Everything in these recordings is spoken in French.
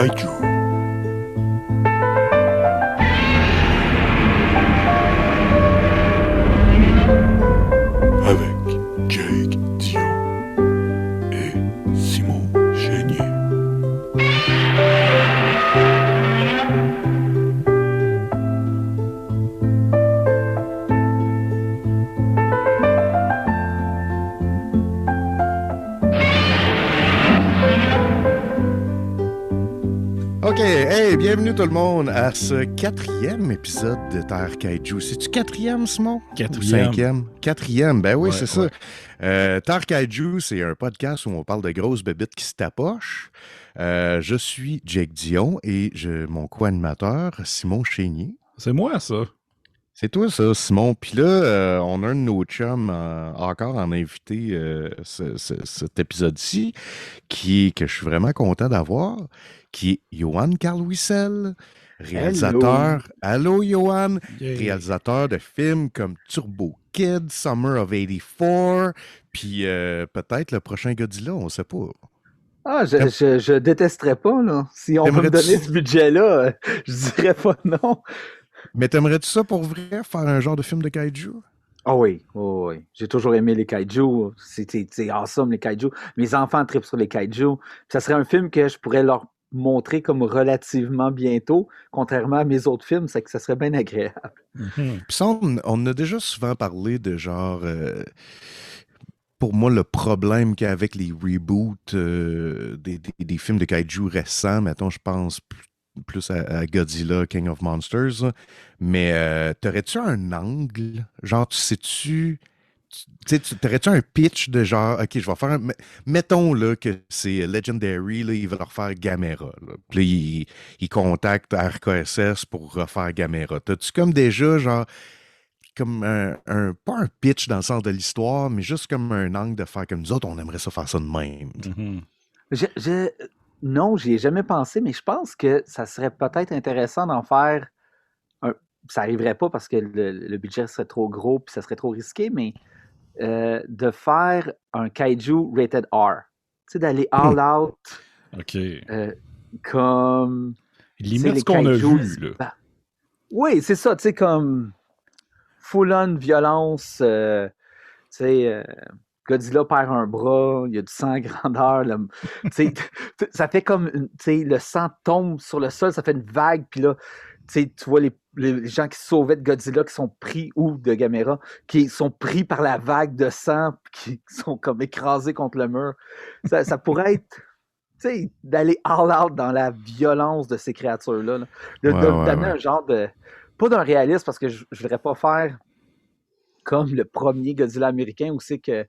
Kaiju. Avec Jake Dion et Simon Chénier. OK, hey, bienvenue tout le monde à ce 4e épisode de Terre Kaiju. C'est-tu 4e, Simon? 4e. Ou 5e? 4e, ben oui, Ouais, c'est ouais. ça. Terre Kaiju, c'est un podcast où on parle de grosses bébites qui se tapochent. Je suis Jake Dion et mon co-animateur, Simon Chénier. C'est moi, ça. C'est toi, ça, Simon. Puis là, on a un de nos chums encore en invité cet épisode-ci, que je suis vraiment content d'avoir, qui est Johan Carl-Wissel, réalisateur. Allô, Johan! Yeah. Réalisateur de films comme Turbo Kid, Summer of 84, puis peut-être le prochain Godzilla, on sait pas. Ah, je détesterais pas, là. Si on veut me donner ce budget-là, je dirais pas non. Mais t'aimerais-tu ça pour vrai, faire un genre de film de kaiju? Ah oui, oui. J'ai toujours aimé les kaiju. C'est awesome, les kaiju. Mes enfants trippent sur les kaiju. Puis ça serait un film que je pourrais leur montrer comme relativement bientôt, contrairement à mes autres films, c'est que ça serait bien agréable. Mhm. Puis ça, on a déjà souvent parlé de genre... pour moi, le problème qu'il y a avec les reboots des films de kaiju récents, mettons, je pense plus à Godzilla, King of Monsters, là. Mais t'aurais-tu un angle? Genre, t'aurais-tu un pitch de genre, OK, je vais faire mettons là, que c'est Legendary, là, il va refaire Gamera. Là. Puis là, il contacte RKSS pour refaire Gamera. T'as-tu comme déjà, genre, comme pas un pitch dans le sens de l'histoire, mais juste comme un angle de faire comme nous autres, on aimerait ça faire ça de même. Mhm. Non, j'y ai jamais pensé, mais je pense que ça serait peut-être intéressant d'en faire un. Ça n'arriverait pas parce que le budget serait trop gros puis ça serait trop risqué, mais de faire un kaiju rated R. Tu sais, d'aller all out OK. comme. Limite les ce qu'on a kaijus, vu, là. Oui, c'est ça, tu sais, comme full-on violence, tu sais, Godzilla perd un bras, il y a du sang à grandeur, tu sais, ça fait comme, tu sais, le sang tombe sur le sol, ça fait une vague, puis là, tu sais, tu vois les gens qui sauvaient de Godzilla qui sont pris, ou de Gamera, qui sont pris par la vague de sang, qui sont comme écrasés contre le mur. Ça pourrait être, tu sais, d'aller all out dans la violence de ces créatures-là, là. D'amener un genre de, pas d'un réalisme, parce que je ne voudrais pas faire comme le premier Godzilla américain où c'est que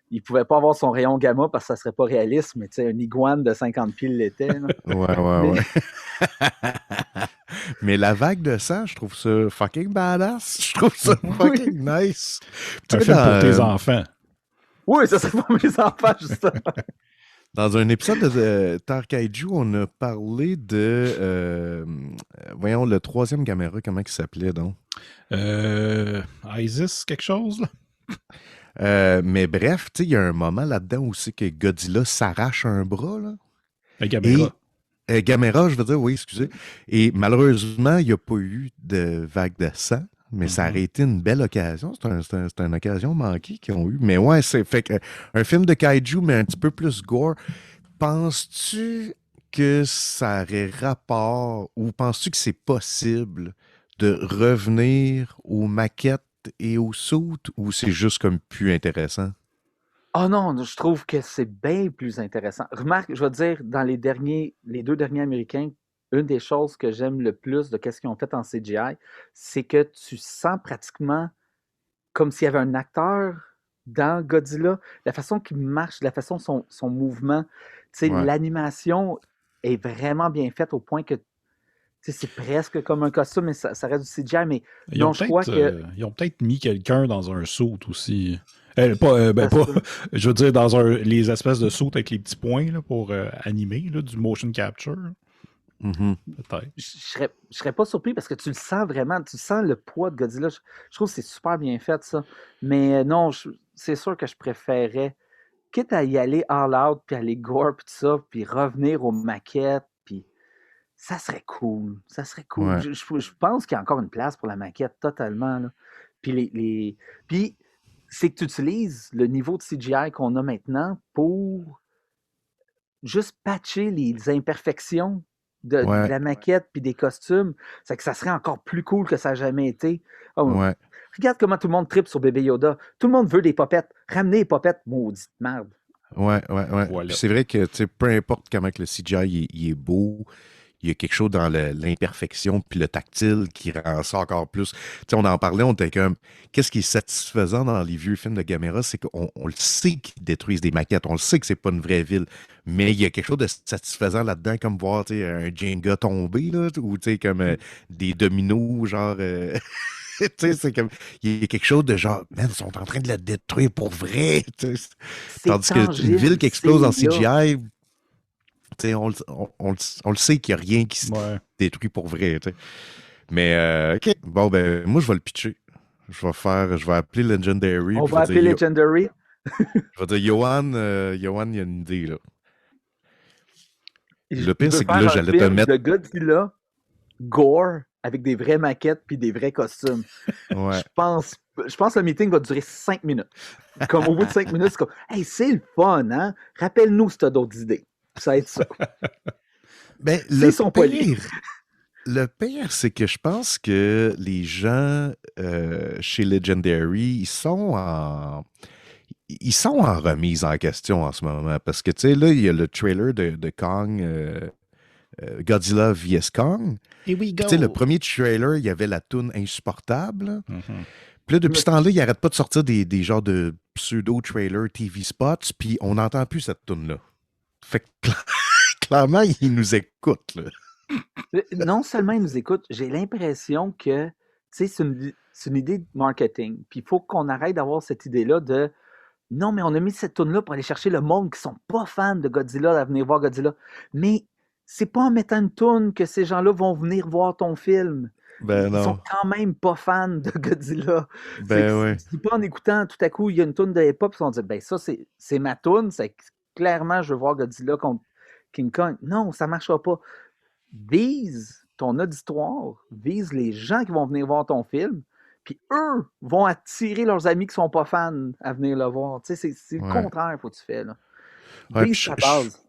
il pouvait pas avoir son rayon gamma parce que ça serait pas réaliste, mais tu sais, un iguane de 50 pieds l'était. Ouais. Mais la vague de sang, je trouve ça fucking badass. Je trouve ça fucking nice. Un film pour tes enfants. Oui, ça serait pour mes enfants, justement. Dans un épisode de Terre Kaiju, on a parlé de... voyons, le troisième Gamera, comment il s'appelait donc? Isis, quelque chose, là? Mais bref, tu sais, il y a un moment là-dedans aussi que Godzilla s'arrache un bras, là. Gamera. Gamera, je veux dire, oui, excusez. Et malheureusement, il n'y a pas eu de vague de sang, mais ça aurait été une belle occasion. C'est une occasion manquée qu'ils ont eu. Mais ouais, c'est fait que un film de kaiju, mais un petit peu plus gore. Penses-tu que ça aurait rapport ou penses-tu que c'est possible de revenir aux maquettes et aux suits ou c'est juste comme plus intéressant? Oh non, je trouve que c'est bien plus intéressant. Remarque, je vais te dire, dans les deux derniers Américains, une des choses que j'aime le plus de ce qu'ils ont fait en CGI, c'est que tu sens pratiquement comme s'il y avait un acteur dans Godzilla. La façon qu'il marche, la façon son mouvement, tu sais, Ouais. l'animation est vraiment bien faite au point que tu sais, c'est presque comme un costume, mais ça reste du CGI. Mais non, je crois que. Ils ont peut-être mis quelqu'un dans un saut aussi. Ça Je veux dire, dans les espèces de sauts avec les petits points là, pour animer, là, du motion capture. Mhm. Peut-être. Je serais pas surpris parce que tu le sens vraiment, tu sens le poids de Godzilla. Je trouve que c'est super bien fait, ça. Mais non, c'est sûr que je préférais, quitte à y aller all out, puis aller gore, puis tout ça, puis revenir aux maquettes, puis ça serait cool. Ça serait cool. Ouais. Je pense qu'il y a encore une place pour la maquette, totalement. Là. Puis c'est que tu utilises le niveau de CGI qu'on a maintenant pour juste patcher les imperfections de Ouais. la maquette puis des costumes. C'est que ça serait encore plus cool que ça n'a jamais été. Oh, Ouais. regarde comment tout le monde tripe sur Bébé Yoda. Tout le monde veut des popettes. Ramenez les popettes, maudite merde. Ouais. Voilà. Puis c'est vrai que, tu sais, peu importe comment que le CGI il est beau, il y a quelque chose dans l'imperfection puis le tactile qui rend ça encore plus. Tu sais, on en parlait, on était comme, qu'est-ce qui est satisfaisant dans les vieux films de Gamera, c'est qu'on le sait qu'ils détruisent des maquettes, on le sait que c'est pas une vraie ville, mais il y a quelque chose de satisfaisant là-dedans, comme voir, tu sais, un Jenga tomber, là, ou tu sais, comme des dominos, genre. Tu sais, c'est comme, il y a quelque chose de genre, man, ils sont en train de la détruire pour vrai. Tu sais. C'est Tandis qu'une tangible, ville qui explose en c'est là. CGI, tu sais, on le sait qu'il n'y a rien qui se Ouais. détruit pour vrai. Tu sais. Mais, OK. Bon, ben, moi, je vais le pitcher. Je vais appeler Legendary. On Puis va appeler Legendary. je vais dire, Johan, il y a une idée, là. Le Il pire, veut c'est que faire là, un j'allais te film mettre. de Godzilla gore avec des vraies maquettes puis des vrais costumes. Ouais. Je pense que le meeting va durer 5 minutes. Comme au bout de 5 minutes, c'est comme hey, c'est le fun, hein? Rappelle-nous si tu as d'autres idées. Ça va être ça. Ben, S'ils sont polis. le pire, c'est que je pense que les gens chez Legendary, ils sont en remise en question en ce moment. Parce que, tu sais, là, il y a le trailer de Kong, Godzilla vs. Kong. Here we Puis, go. tu sais, le premier trailer, il y avait la toune insupportable. Là. Mhm. Puis là, depuis ce temps-là, il n'arrête pas de sortir des genres de pseudo-trailer TV spots, puis on n'entend plus cette toune-là. Fait que clairement, ils nous écoutent, là. Non seulement ils nous écoutent, j'ai l'impression que c'est une idée de marketing. Puis il faut qu'on arrête d'avoir cette idée-là de non, mais on a mis cette toune-là pour aller chercher le monde qui sont pas fans de Godzilla à venir voir Godzilla. Mais c'est pas en mettant une toune que ces gens-là vont venir voir ton film. Ben Ils sont non. quand même pas fans de Godzilla. Ben ouais. C'est pas en écoutant tout à coup, il y a une toune de hip-hop, ils vont dire ben ça, c'est ma toune, c'est clairement je veux voir Godzilla contre King Kong. Non, ça marchera pas. Vise ton auditoire, vise les gens qui vont venir voir ton film, puis eux vont attirer leurs amis qui sont pas fans à venir le voir. Tu sais, c'est le Ouais. contraire qu'il faut que tu fais. Là. Ouais, Vise puis ta base.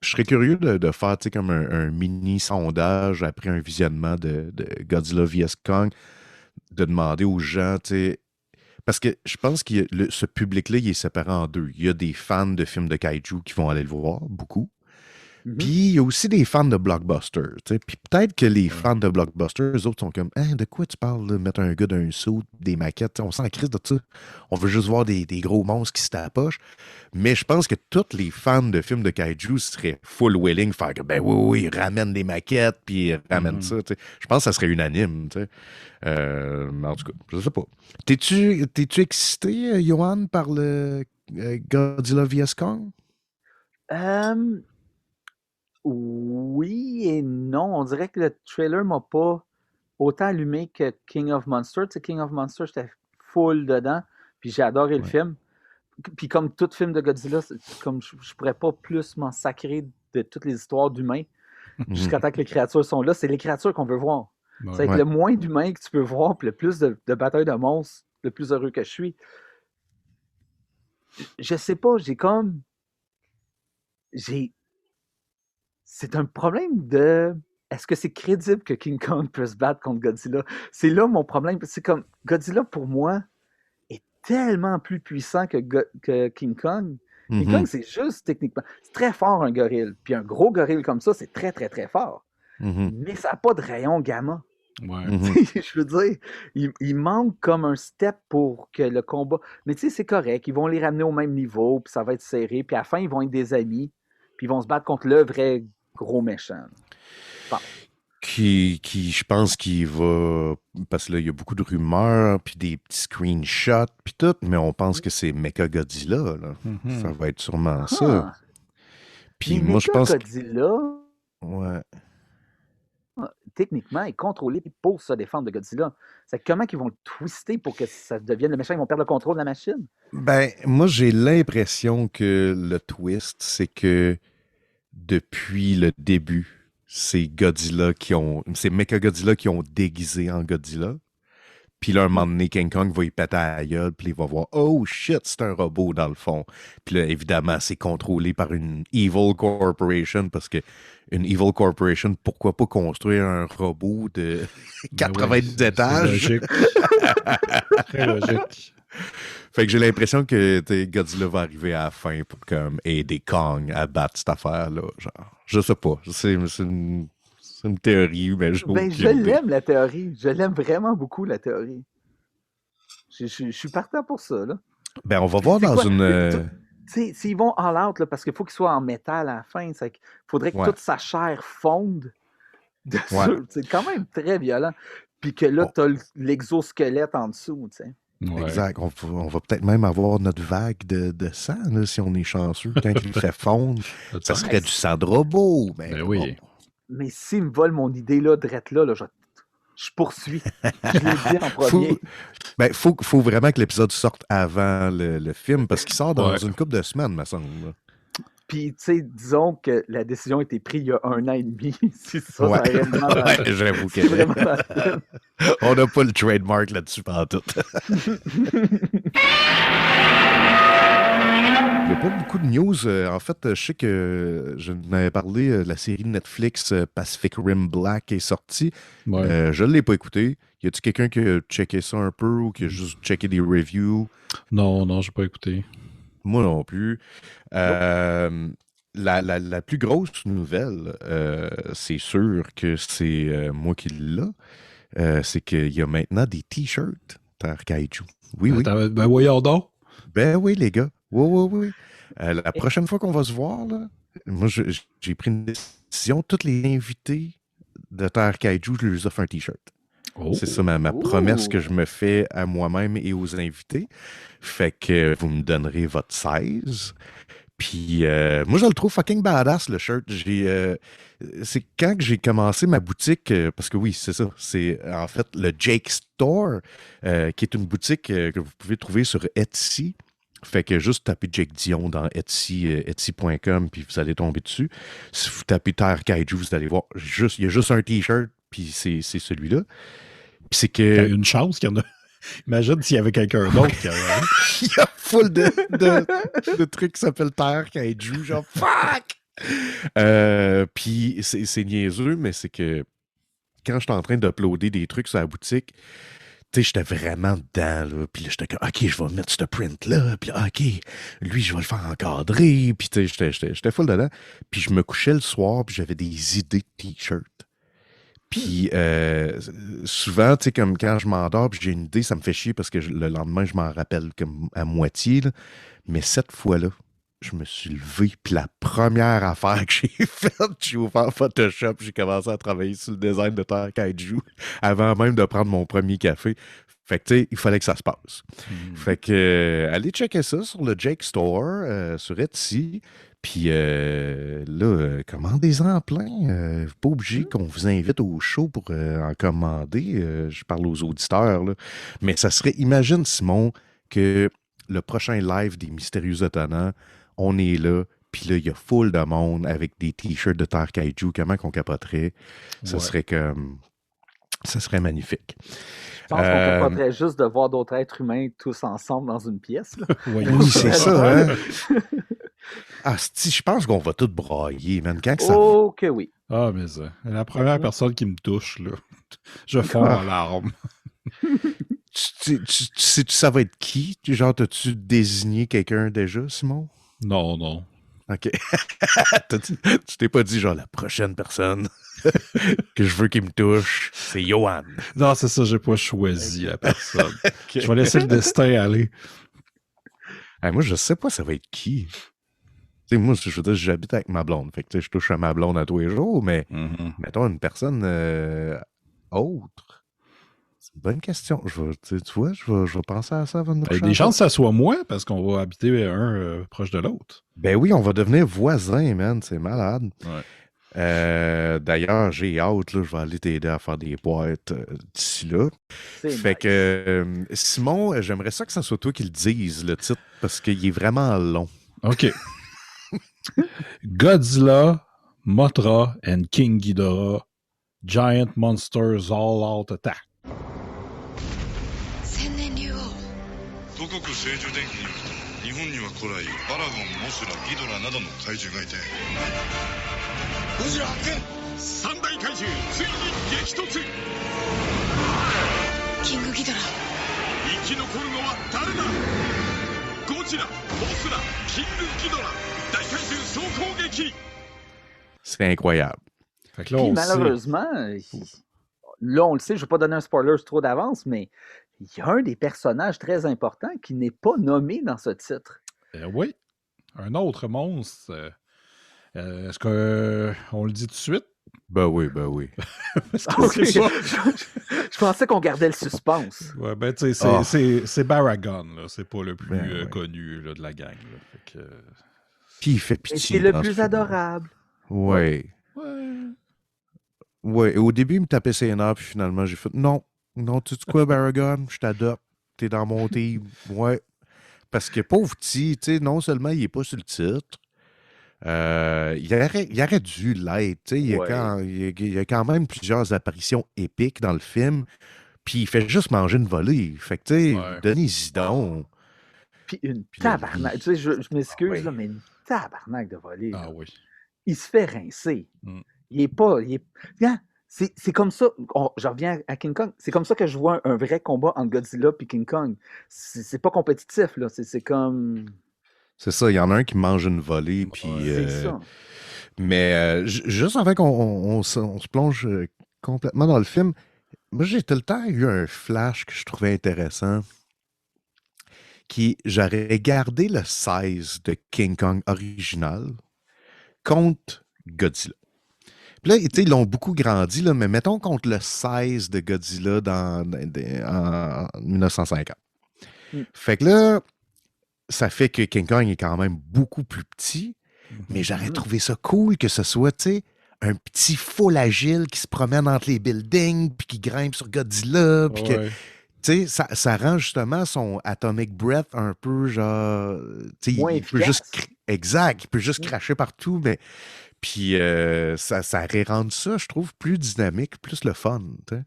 je serais curieux de faire, tu sais, comme un mini sondage après un visionnement de Godzilla vs. Kong, de demander aux gens, tu sais, parce que je pense que ce public-là, il est séparé en deux. Il y a des fans de films de kaiju qui vont aller le voir, beaucoup. Mhm. Puis il y a aussi des fans de blockbusters. Tu sais. Puis peut-être que les fans de blockbusters, eux autres sont comme hein, de quoi tu parles, là? Mettre un gars d'un suit, des maquettes, tu sais, on s'en crisse de ça. On veut juste voir des gros monstres qui se tapochent. Mais je pense que tous les fans de films de kaiju seraient full willing faire que ben oui, ramène des maquettes, puis ramène ça. Tu sais. Je pense que ça serait unanime. Tu sais. Mais en tout cas, je sais pas. T'es-tu excité, Johan, par le Godzilla vs. Kong? Oui et non. On dirait que le trailer m'a pas autant allumé que King of Monsters. Tu sais, King of Monsters, j'étais full dedans, puis j'ai adoré le Ouais. film. Puis comme tout film de Godzilla, comme je pourrais pas plus m'en sacrer de toutes les histoires d'humains jusqu'à temps que les créatures sont là. C'est les créatures qu'on veut voir. Ouais. C'est avec le moins d'humains que tu peux voir, puis le plus de batailles de monstres, le plus heureux que je suis. Je sais pas, c'est un problème de est-ce que c'est crédible que King Kong peut se battre contre Godzilla? C'est là mon problème. C'est comme Godzilla, pour moi, est tellement plus puissant que King Kong. King Kong, c'est juste techniquement. C'est très fort, un gorille. Puis un gros gorille comme ça, c'est très, très, très fort. Mais ça n'a pas de rayon gamma. Ouais. Je veux dire, il manque comme un step pour que le combat. Mais tu sais, c'est correct. Ils vont les ramener au même niveau, puis ça va être serré. Puis à la fin, ils vont être des amis. Puis ils vont se battre contre le vrai gros méchant. Bon. Qui, je pense qu'il va... Parce que là, il y a beaucoup de rumeurs, puis des petits screenshots, puis tout, mais on pense que c'est Mechagodzilla, là. Ça va être sûrement ça. Puis moi, je pense que... Godzilla, Ouais. techniquement, est contrôlé pour se défendre de Godzilla. C'est comment ils vont le twister pour que ça devienne le méchant? Ils vont perdre le contrôle de la machine? Ben, moi, j'ai l'impression que le twist, c'est que depuis le début, c'est Godzilla c'est Mechagodzilla qui ont déguisé en Godzilla. Puis là, un moment donné, King Kong va y péter à la gueule, puis il va voir « Oh shit, c'est un robot dans le fond. » Puis là, évidemment, c'est contrôlé par une Evil Corporation, parce que une Evil Corporation, pourquoi pas construire un robot de 90 étages? C'est logique. Très logique. Fait que j'ai l'impression que Godzilla va arriver à la fin pour comme aider Kong à battre cette affaire-là. Genre, je sais pas. C'est une théorie, mais Je l'aime, la théorie. Je l'aime vraiment beaucoup, la théorie. Je suis partant pour ça, là. Ben, on va voir dans une... S'ils vont all out, là, parce qu'il faut qu'il soit en métal à la fin, il faudrait que toute sa chair fonde dessus. Ouais. C'est quand même très violent. Puis que là, t'as l'exosquelette en dessous, tu sais. Ouais. Exact. On va peut-être même avoir notre vague de sang, là, si on est chanceux. Quand il le fait fondre, ça serait du sang de robot. Ben oui. Mais s'il me vole mon idée, là, drette là, je poursuis. Je l'ai dit en premier. Faut vraiment que l'épisode sorte avant le film, parce qu'il sort dans une couple de semaines, me semble. Puis, tu sais, disons que la décision a été prise il y a 1 an et demi. C'est ça, Ouais. ça vraiment J'avoue c'est vraiment dans le film. on n'a pas le trademark là-dessus pendant tout. Il n'y a pas beaucoup de news. En fait, je sais que je n'avais parlé, la série Netflix Pacific Rim Black est sortie. Ouais. Je ne l'ai pas écouté. Y a-t-il quelqu'un qui a checké ça un peu ou qui a juste checké des reviews? Non, j'ai pas écouté. Moi non plus. La plus grosse nouvelle, c'est sûr que c'est moi qui l'ai, c'est qu'il y a maintenant des t-shirts Terre Kaiju. Oui. Ben voyons donc. Ben oui, les gars. Oui. La prochaine fois qu'on va se voir, là, moi, j'ai pris une décision. Tous les invités de Terre Kaiju, je leur offre un t-shirt. Oh. C'est ça ma promesse que je me fais à moi-même et aux invités. Fait que vous me donnerez votre 16. Puis moi, je le trouve fucking badass, le shirt. C'est quand que j'ai commencé ma boutique, parce que oui, c'est ça. C'est en fait le Jake Store, qui est une boutique que vous pouvez trouver sur Etsy. Fait que juste tapez Jake Dion dans Etsy, Etsy.com, puis vous allez tomber dessus. Si vous tapez Terre Kaiju, vous allez voir, il y a juste un t-shirt, puis c'est celui-là. Puis c'est Il y a que... une chance qu'il y en a. Imagine s'il y avait quelqu'un d'autre qui avait. Il y a full de trucs qui s'appellent Terre Kaiju, genre fuck! Puis c'est niaiseux, mais c'est que quand j'étais en train d'uploader des trucs sur la boutique, tu sais, j'étais vraiment dedans, là. Puis là, j'étais comme, OK, je vais mettre ce print-là. Puis OK, lui, je vais le faire encadrer. Puis tu sais, j'étais full dedans. Puis je me couchais le soir, puis j'avais des idées de t-shirts. Puis souvent, tu sais, comme quand je m'endors puis j'ai une idée, ça me fait chier parce que le lendemain, je m'en rappelle comme à moitié. Là. Mais cette fois-là, je me suis levé, puis la première affaire que j'ai faite, j'ai ouvert Photoshop, j'ai commencé à travailler sur le design de Terre Kaiju avant même de prendre mon premier café. Fait que, tu sais, il fallait que ça se passe. Fait que, allez checker ça sur le Jake Store, sur Etsy. Puis là, commandez-en plein. Pas obligé qu'on vous invite au show pour en commander. Je parle aux auditeurs, là. Mais ça serait, imagine, Simon, que le prochain live des Mystérieux Étonnants, on est là, puis là, il y a full de monde avec des t-shirts de Terre Kaiju. Comment qu'on capoterait? Ça serait comme... Ça serait magnifique. Je pense qu'on capoterait juste de voir d'autres êtres humains tous ensemble dans une pièce. Là. Oui, c'est ça, hein? Ah, je pense qu'on va tout brailler, man. Quand que ça... Oh, que oui. Ah, mais ça. La première personne qui me touche, là, je fonds en larmes. Tu sais, ça va être qui? Genre, t'as-tu désigné quelqu'un déjà, Simon? Non. OK. Tu t'es pas dit, genre, la prochaine personne que je veux qu'il me touche, c'est Johan. Non, c'est ça, j'ai pas choisi la personne. Okay. Je vais laisser le destin aller. Moi, je sais pas ça va être qui. T'sais, moi, je veux dire, j'habite avec ma blonde. Fait que je touche à ma blonde à tous les jours, mais mettons une personne autre. C'est une bonne question. Tu vois, je vais penser à ça avant de me coucher. Il y a des chances que ça soit moi, parce qu'on va habiter un proche de l'autre. Ben oui, on va devenir voisins, man. C'est malade. Ouais. D'ailleurs, j'ai hâte, là, je vais aller t'aider à faire des boîtes d'ici là. Fait que, Simon, j'aimerais ça que ça soit toi qui le dise, le titre, parce qu'il est vraiment long. OK. Godzilla Mothra and King Ghidorah, Giant Monsters All-Out Attack. 千年竜王五穀聖樹伝記によると日本には古来バラゴンモスラギドラなどの怪獣がいてゴジラ発見三大怪獣ついに激突キングギドラ生き残るのは誰だゴジラモスラキングギドラ大怪獣総攻撃 C'est incroyable. Fait que là, Puis on le sait. malheureusement, là, on le sait, je ne vais pas donner un spoiler trop d'avance, mais il y a un des personnages très importants qui n'est pas nommé dans ce titre. Oui, un autre monstre. Est-ce qu'on le dit tout de suite? Ben oui, ben oui. Parce que Ok. c'est pas... Je pensais qu'on gardait le suspense. Ouais, ben, tu sais, c'est Baragon, là. C'est pas le plus Ben ouais. connu là, de la gang. Là. Fait que... Puis il fait Et pitié. c'est le dans ce plus film-là. adorable. Ouais. Ouais. Ouais. Au début, il me tapait ses nerfs, puis finalement, j'ai fait non. Non, tu sais quoi, Baragon? Je t'adopte. T'es dans mon team. Ouais. Parce que pauvre petit, tu sais, non seulement il est pas sur le titre, il aurait dû l'être. Tu sais, il Ouais. y a quand même plusieurs apparitions épiques dans le film, puis il fait juste manger une volée. Fait que, tu sais, Ouais. donnez-y donc. Puis une Puis là, tabarnak. il- Tu sais, je m'excuse, Ah oui. là, mais une tabarnak de volée. Ah là. oui. Il se fait rincer. Mm. Il est pas. Regarde, c'est comme ça. Je reviens à King Kong. C'est comme ça que je vois un vrai combat entre Godzilla et King Kong. C'est pas compétitif, là. C'est comme. C'est ça, il y en a un qui mange une volée, puis... Ouais, C'est ça. Mais juste avant qu'on se plonge complètement dans le film, moi, j'ai tout le temps eu un flash que je trouvais intéressant. J'aurais gardé le 16 de King Kong original contre Godzilla. Puis là, tu sais, ils l'ont beaucoup grandi, là, mais mettons contre le 16 de Godzilla en 1950. Mm. Fait que là, ça fait que King Kong est quand même beaucoup plus petit, mais j'aurais trouvé ça cool que ce soit, tu sais, un petit full agile qui se promène entre les buildings, puis qui grimpe sur Godzilla, puis que, Ouais. tu sais, ça rend justement son Atomic Breath un peu genre, tu sais, Moins il peut efficace. juste, exact, il peut juste Mm. cracher partout, mais puis ça rend ça, je trouve, plus dynamique, plus le fun, tu sais.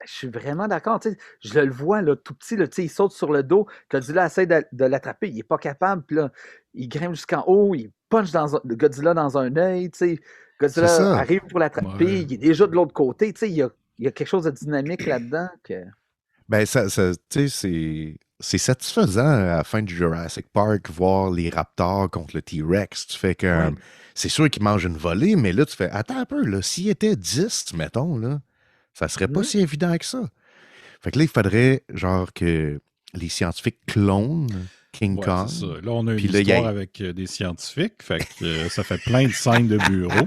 Je suis vraiment d'accord. Tu sais, je le vois là, tout petit, là, tu sais, il saute sur le dos. Godzilla essaie de l'attraper. Il n'est pas capable. Puis là, il grimpe jusqu'en haut. Il punch le Godzilla dans un œil. Tu sais. Godzilla C'est ça. arrive pour l'attraper. Ouais. Il est déjà de l'autre côté. Tu sais, il y a quelque chose de dynamique là-dedans. Ben, tu sais, c'est satisfaisant à la fin du Jurassic Park, voir les raptors contre le T-Rex. Tu fais que, Ouais. c'est sûr qu'ils mangent une volée, mais là, tu fais, attends un peu, là, s'il était 10, mettons, là, ça serait pas Mm. si évident que ça. Fait que là, il faudrait, genre, que les scientifiques clonent King Ouais, Kong. c'est ça. Là, on a une Puis là, histoire avec des scientifiques. Fait que ça fait plein de scènes de bureau.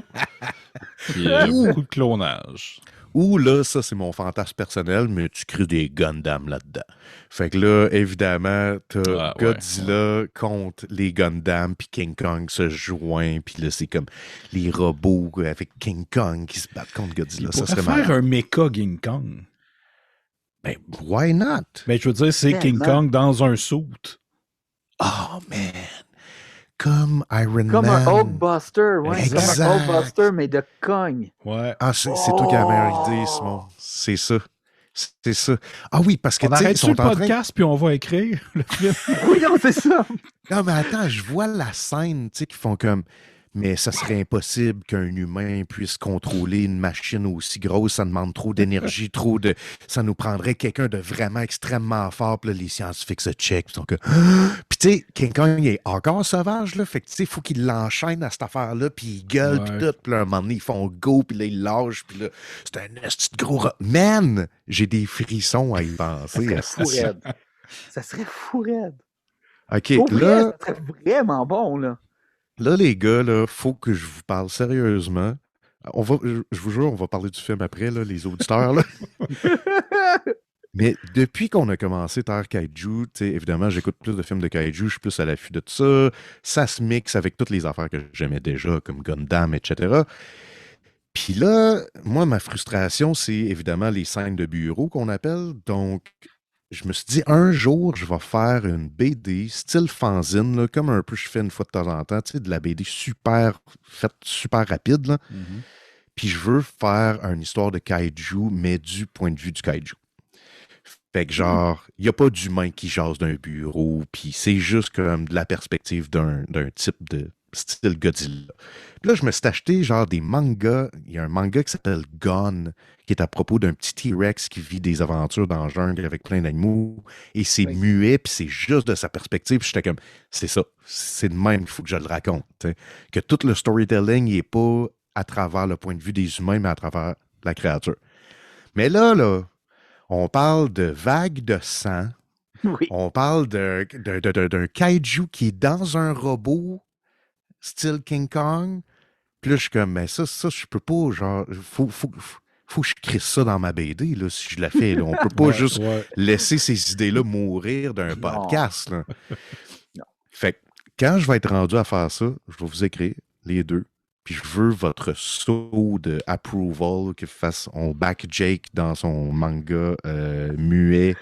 Puis beaucoup de clonage. Ou là, ça, c'est mon fantasme personnel, mais tu crées des Gundam là-dedans. Fait que là, évidemment, t'as Ah, ouais, Godzilla contre les Gundam, puis King Kong se joint, puis là, c'est comme les robots avec King Kong qui se battent contre Il Godzilla. Ça pourrait serait faire malade. un méca King Kong. Ben, why not? Mais je veux dire, c'est King Tellement. Kong dans un suit. Oh, man! Comme Iron Comme Man. un Hulkbuster. Ouais, c'est Exact. comme un Hulkbuster, mais de Kong. Ouais. Ah, c'est toi qui as la meilleure idée, Simon. C'est ça. C'est ça. Ah oui, parce que, On tu sais, ils arrête sont le en train... podcast, puis on va écrire le film. Oui, non, c'est ça. Non, mais attends, je vois la scène, tu sais, qui font comme... Mais ça serait impossible qu'un humain puisse contrôler une machine aussi grosse. Ça demande trop d'énergie, trop de... Ça nous prendrait quelqu'un de vraiment extrêmement fort. Puis là, les scientifiques se checkent. Puis ils sont comme... Puis tu sais, King Kong est encore sauvage, là. Fait que tu sais, il faut qu'il l'enchaîne à cette affaire-là. Puis il gueule, Ouais. puis tout. Puis là, un moment donné, ils font go, puis là, ils lâchent. Puis là, c'est un esti de gros... Man! J'ai des frissons à y penser. Ça serait fou raide. Ça serait fou raide. OK, Pour vrai, là... ça serait vraiment bon, là. Là, les gars, là, faut que je vous parle sérieusement. Je vous jure, on va parler du film après, là, les auditeurs. Là. Mais depuis qu'on a commencé Terre Kaiju, tu sais, évidemment, j'écoute plus de films de Kaiju, je suis plus à l'affût de tout ça. Ça se mixe avec toutes les affaires que j'aimais déjà, comme Gundam, etc. Puis là, moi, ma frustration, c'est évidemment les scènes de bureau qu'on appelle. Donc, je me suis dit, un jour, je vais faire une BD style fanzine, là, comme un peu je fais une fois de temps en temps, tu sais, de la BD faite super rapide, là. Mhm. Puis je veux faire une histoire de kaiju, mais du point de vue du kaiju. Fait que genre, il n'y a pas d'humain qui jase d'un bureau, puis c'est juste comme de la perspective d'un type de style Godzilla. Puis là, je me suis acheté genre des mangas. Il y a un manga qui s'appelle Gone, qui est à propos d'un petit T-Rex qui vit des aventures dans la jungle avec plein d'animaux. Et c'est Oui. muet, puis c'est juste de sa perspective. Puis j'étais comme, c'est ça, c'est de même qu'il faut que je le raconte. T'sais. Que tout le storytelling n'est pas à travers le point de vue des humains, mais à travers la créature. Mais là, on parle de vagues de sang. Oui. On parle d'un kaiju qui est dans un robot, style King Kong. Puis là, je suis comme, mais ça, je peux pas, genre, faut que je crisse ça dans ma BD, là, si je la fais. Là. On peut pas Ouais, juste ouais. laisser ces idées-là mourir d'un Non. podcast. Là. Non. Fait que quand je vais être rendu à faire ça, je vais vous écrire les deux. Puis je veux votre saut de approval que fasse on back Jake dans son manga muet.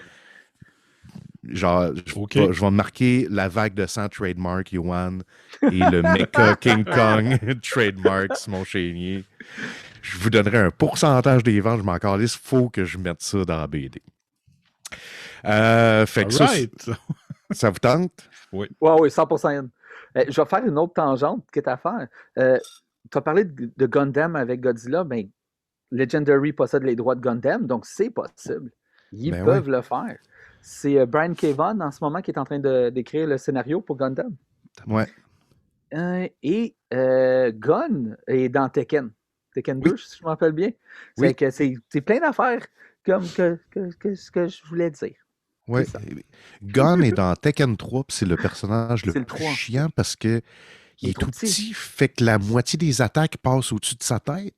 Genre, OK. je vais marquer la vague de sang trademark Yohan et le Mecha King Kong trademark Simon Chénier. Je vous donnerai un pourcentage des ventes, je m'en calisse, il faut que je mette ça dans la BD. Fait que Alright. ça vous tente? Oui, 100%. Yann. Je vais faire une autre tangente qui est à faire. Tu as parlé de Gundam avec Godzilla. Ben, Legendary possède les droits de Gundam, donc c'est possible. Ils Ben peuvent le faire. C'est Brian K. Vaughan en ce moment qui est en train d'écrire le scénario pour Gundam. Ouais. Et Gun est dans Tekken. Tekken 2, si je me rappelle bien. Oui. C'est plein d'affaires comme ce que je voulais dire. Ouais. C'est ça. Gon est dans Tekken 3, puis c'est le personnage le C'est le plus 3. chiant parce que il est trop tout petit. petit, fait que la moitié des attaques passent au-dessus de sa tête.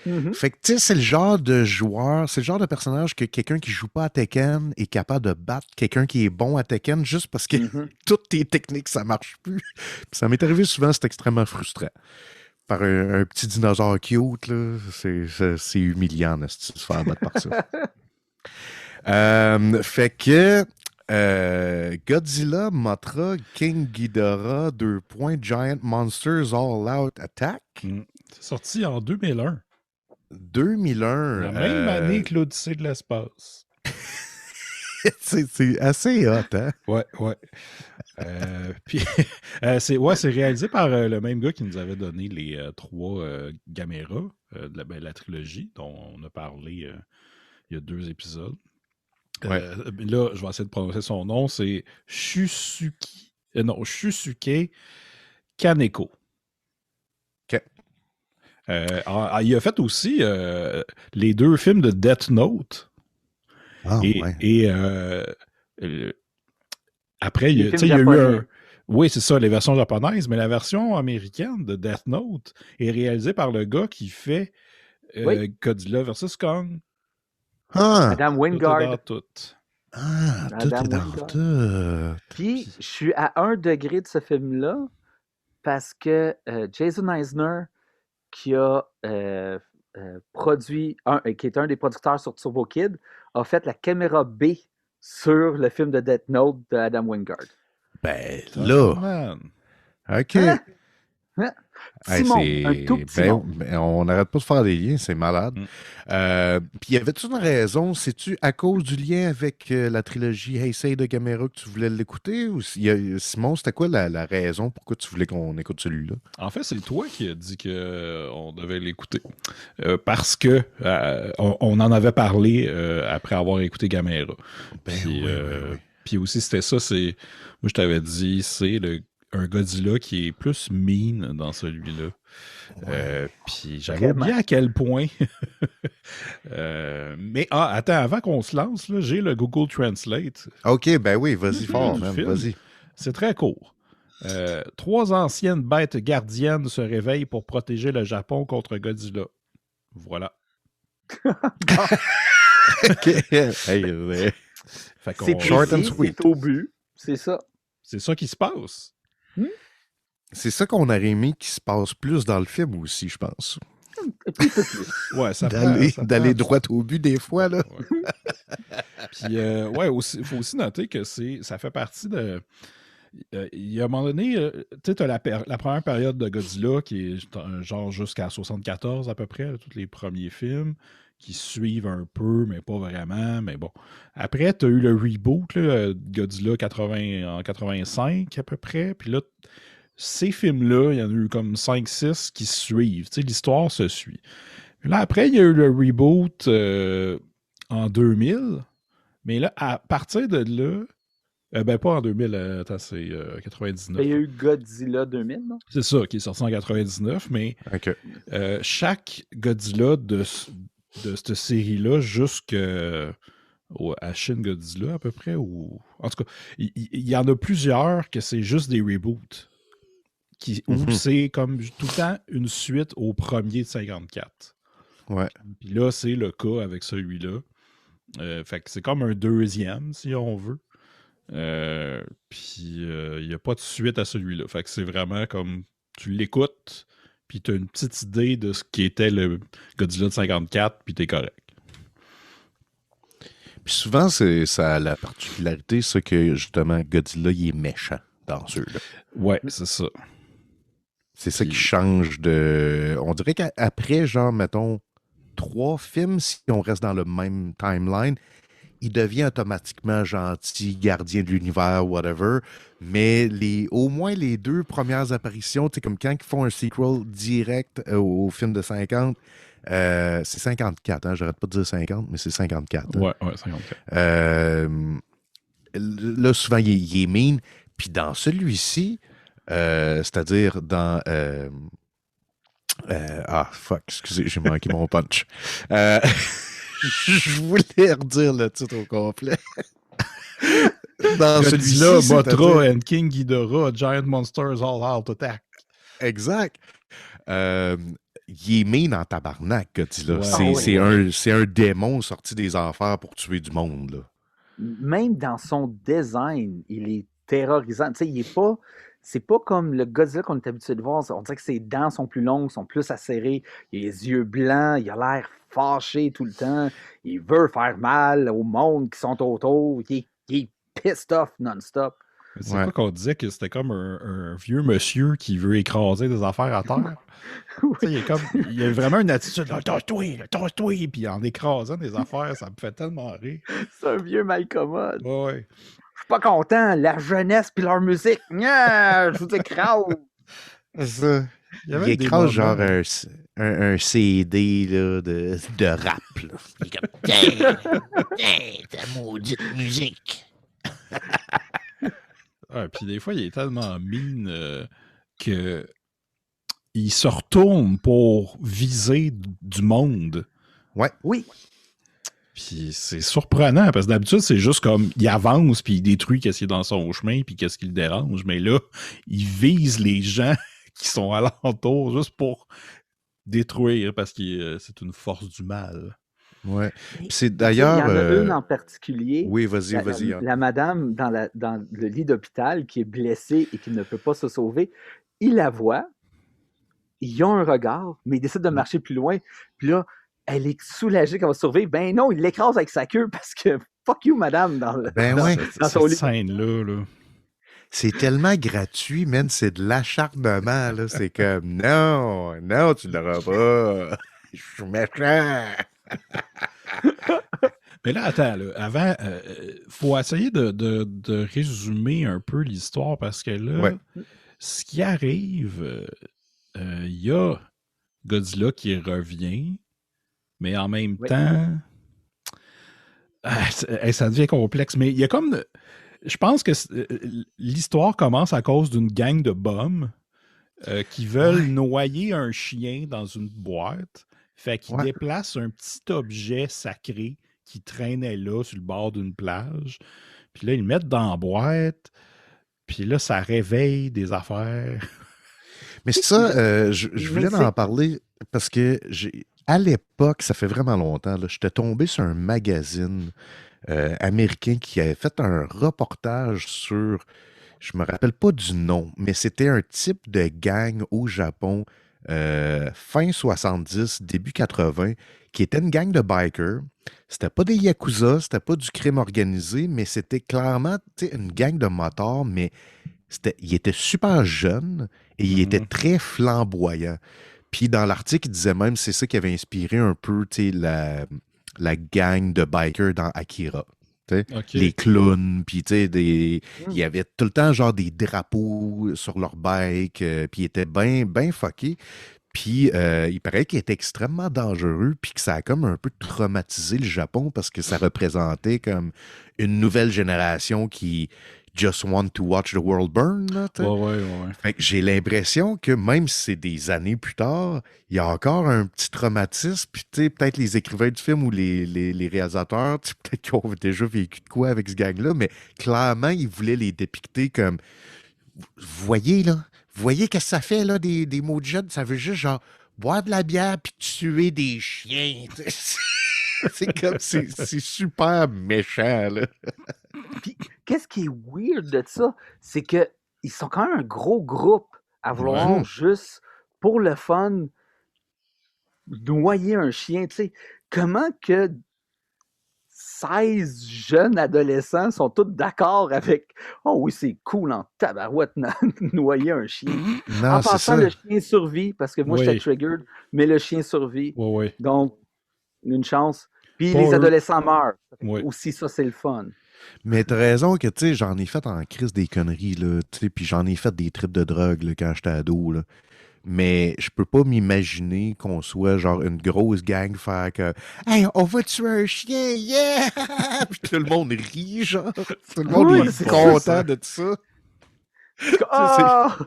Mhm. Fait que, tu sais, c'est le genre de joueur, c'est le genre de personnage que quelqu'un qui joue pas à Tekken est capable de battre quelqu'un qui est bon à Tekken juste parce que Mhm. toutes tes techniques, ça marche plus. Puis ça m'est arrivé souvent, c'est extrêmement frustrant. Par un petit dinosaure cute, là, c'est humiliant de se faire battre par ça. Fait que Godzilla, Mothra, King Ghidorah, Giant Monsters All Out Attack. C'est sorti en 2001. 2001. La même année que l'Odyssée de l'espace. c'est assez hot, hein? Ouais. Puis, c'est réalisé par le même gars qui nous avait donné les 3 Gamera de la trilogie dont on a parlé il y a 2 épisodes. Ouais. Là, je vais essayer de prononcer son nom. C'est Shusuke Kaneko. OK. Il a fait aussi les 2 films de Death Note. Ah, Et après, il y a eu un... Oui, c'est ça, les versions japonaises, mais la version américaine de Death Note est réalisée par le gars qui fait Godzilla vs. Kong. Adam Wingard. Tout. Tout est dans tout. Puis, je suis à 1 degré de ce film-là parce que Jason Eisner, qui a produit, qui est un des producteurs sur Turbo Kid, a fait la caméra B sur le film de Death Note de Adam Wingard. Ben là, Man. OK. Simon, un tout petit monde. On n'arrête pas de faire des liens, c'est malade. Puis y avait-tu une raison? C'est-tu à cause du lien avec la trilogie Heisei de Gamera que tu voulais l'écouter? Ou Simon, c'était quoi la raison pourquoi tu voulais qu'on écoute celui-là? En fait, c'est toi qui as dit qu'on devait l'écouter. Parce que on en avait parlé après avoir écouté Gamera. Puis aussi, c'était ça. Moi, je t'avais dit, c'est un Godzilla qui est plus mean dans celui-là. Puis j'avais oublié à quel point. Mais attends, avant qu'on se lance, là, j'ai le Google Translate. OK, ben oui, vas-y fort, man, vas-y. C'est très court. 3 anciennes bêtes gardiennes se réveillent pour protéger le Japon contre Godzilla. Voilà. OK. C'est short and sweet. C'est au but. C'est ça. C'est ça qui se passe. C'est ça qu'on aurait aimé qu'il se passe plus dans le film aussi, je pense. Un petit peu plus. Ouais, ça D'aller prend- d'aller droit au but des fois, là. Ouais. Puis, ouais, il faut aussi noter que ça fait partie de. Il y a un moment donné, tu sais, tu as la première période de Godzilla qui est genre jusqu'à 74 à peu près, là, tous les premiers films qui suivent un peu, mais pas vraiment. Mais bon. Après, tu as eu le reboot, là, Godzilla 80, en 85 à peu près. Puis là, ces films-là, il y en a eu comme 5-6 qui suivent. Tu sais, l'histoire se suit. Puis là, après, il y a eu le reboot en 2000. Mais là, à partir de là, ben pas en 2000, attends, c'est 99. Il y a eu Godzilla 2000, non? C'est ça, qui est sorti en 99, mais OK. chaque Godzilla de cette série-là jusqu'à Shin Godzilla à peu près, ou en tout cas, il y en a plusieurs que c'est juste des reboots. Où c'est comme tout le temps une suite au premier de 54. Ouais. Puis là, c'est le cas avec celui-là. Fait que c'est comme un deuxième, si on veut. Puis il n'y a pas de suite à celui-là. Fait que c'est vraiment comme tu l'écoutes, puis tu as une petite idée de ce qui était le Godzilla de 54, puis t'es correct. Puis souvent, ça a la particularité, c'est que justement, Godzilla, il est méchant dans ceux-là. Ouais, c'est ça. C'est ça qui Puis- change de. On dirait qu'après, genre, mettons, 3 films, si on reste dans le même timeline, il devient automatiquement gentil, gardien de l'univers, whatever. Mais au moins les 2 premières apparitions, tu sais, comme quand ils font un sequel direct au film de 50, c'est 54, hein, j'arrête pas de dire 50, mais c'est 54. Hein. Ouais, 54. Là, souvent, il est mean. Puis dans celui-ci, c'est-à-dire dans... fuck, excusez, j'ai manqué mon punch. Je voulais redire le titre au complet. Dans Godzilla, celui-ci, Mothra and King Ghidorah, Giant Monsters All Out Attack. Exact. Il est mean en tabarnak, Godzilla. Ouais. C'est un démon sorti des enfers pour tuer du monde, là. Même dans son design, il est terrorisant. Tu sais, il est pas. C'est pas comme le Godzilla qu'on est habitué de voir. On dirait que ses dents sont plus longues, sont plus acérées. Il a les yeux blancs, il a l'air fâché tout le temps. Il veut faire mal au monde qui sont autour. Il est pissed off non-stop. C'est Ouais. quoi qu'on disait que c'était comme un vieux monsieur qui veut écraser des affaires à terre? Tu sais, il y a vraiment une attitude, là, tasse-toi, puis en écrasant des affaires, ça me fait tellement rire. C'est un vieux malcommode. Ouais. Je suis pas content. La jeunesse puis leur musique. Nya, je vous écrase. Ça. Il y Il avait des écrase genre moments- un CD là, de rap. Là. Il est comme, tiens, ta maudite musique. Ouais, puis des fois, il est tellement mean que il se retourne pour viser du monde. Oui. Puis c'est surprenant, parce que d'habitude, c'est juste comme, il avance, puis il détruit qu'est-ce qui est dans son chemin, puis qu'est-ce qui le dérange. Mais là, il vise les gens qui sont alentour juste pour détruire, parce que c'est une force du mal. Ouais. Puis c'est Il y d'ailleurs. en a une en particulier. Oui, vas-y, La, vas-y. la- la madame dans le lit d'hôpital qui est blessée et qui ne peut pas se sauver, il la voit, il a un regard, mais il décide de marcher plus loin. Puis là, elle est soulagée qu'elle va survivre. Ben non, il l'écrase avec sa queue parce que fuck you, madame, dans Ben ouais. dans son Cette lit. scène-là, là. C'est tellement gratuit, man. C'est de l'acharnement, là. C'est comme, non, tu l'auras pas. Je suis méchant. Mais là, attends, là, avant, faut essayer de résumer un peu l'histoire, parce que là, Ouais. ce qui arrive, il y a Godzilla qui revient, mais en même Oui. temps, ça devient complexe. Mais il y a comme, je pense que l'histoire commence à cause d'une gang de bums qui veulent noyer un chien dans une boîte. Fait qu'ils Ouais. déplacent un petit objet sacré qui traînait là sur le bord d'une plage. Puis là, ils le mettent dans la boîte. Puis là, ça réveille des affaires. Mais ça, je voulais Mais en parler parce que à l'époque, ça fait vraiment longtemps, là, j'étais tombé sur un magazine américain qui avait fait un reportage sur, je me rappelle pas du nom, mais c'était un type de gang au Japon fin 70, début 80, qui était une gang de bikers. C'était pas des Yakuza, c'était pas du crime organisé, mais c'était clairement une gang de motards, mais ils étaient super jeunes et ils étaient très flamboyants. Puis dans l'article, il disait même c'est ça qui avait inspiré un peu la gang de bikers dans Akira. OK. Les clowns, puis il Mm. y avait tout le temps genre des drapeaux sur leur bike, puis ils étaient bien ben fuckés. Puis il paraît qu'il était extrêmement dangereux, puis que ça a comme un peu traumatisé le Japon parce que ça représentait comme une nouvelle génération qui just want to watch the world burn. Là, tu sais. Ouais. Fait que j'ai l'impression que même si c'est des années plus tard, il y a encore un petit traumatisme. Puis peut-être les écrivains du film ou les réalisateurs, peut-être qu'ils ont déjà vécu de quoi avec ce gang-là, mais clairement, ils voulaient les dépicter comme vous voyez, là, vous voyez qu'est-ce que ça fait, là, des mots de jeunes? Ça veut juste, genre, boire de la bière puis tuer des chiens. C'est comme, c'est super méchant, là. Puis, qu'est-ce qui est weird de ça? C'est que ils sont quand même un gros groupe à vouloir juste, pour le fun, noyer un chien. Tu sais, comment que 16 jeunes adolescents sont tous d'accord avec « Oh oui, c'est cool en tabarouette noyer un chien. » Non, En c'est passant, ça. le chien survit, parce que moi, Oui. j'étais triggered, mais le chien survit. Ouais. Donc, une chance. Puis Pas les eux. adolescents meurent. Ouais. Aussi, ça, c'est le fun. Mais t'as raison que, tu sais, j'en ai fait en crise des conneries, là, tu sais, puis j'en ai fait des trips de drogue, là, quand j'étais ado, là. Mais je peux pas m'imaginer qu'on soit genre une grosse gang faire que Hey, on va tuer un chien, yeah! Puis tout le monde rit, genre. Tout le monde Oui, est c'est content ça. de ça. Ah!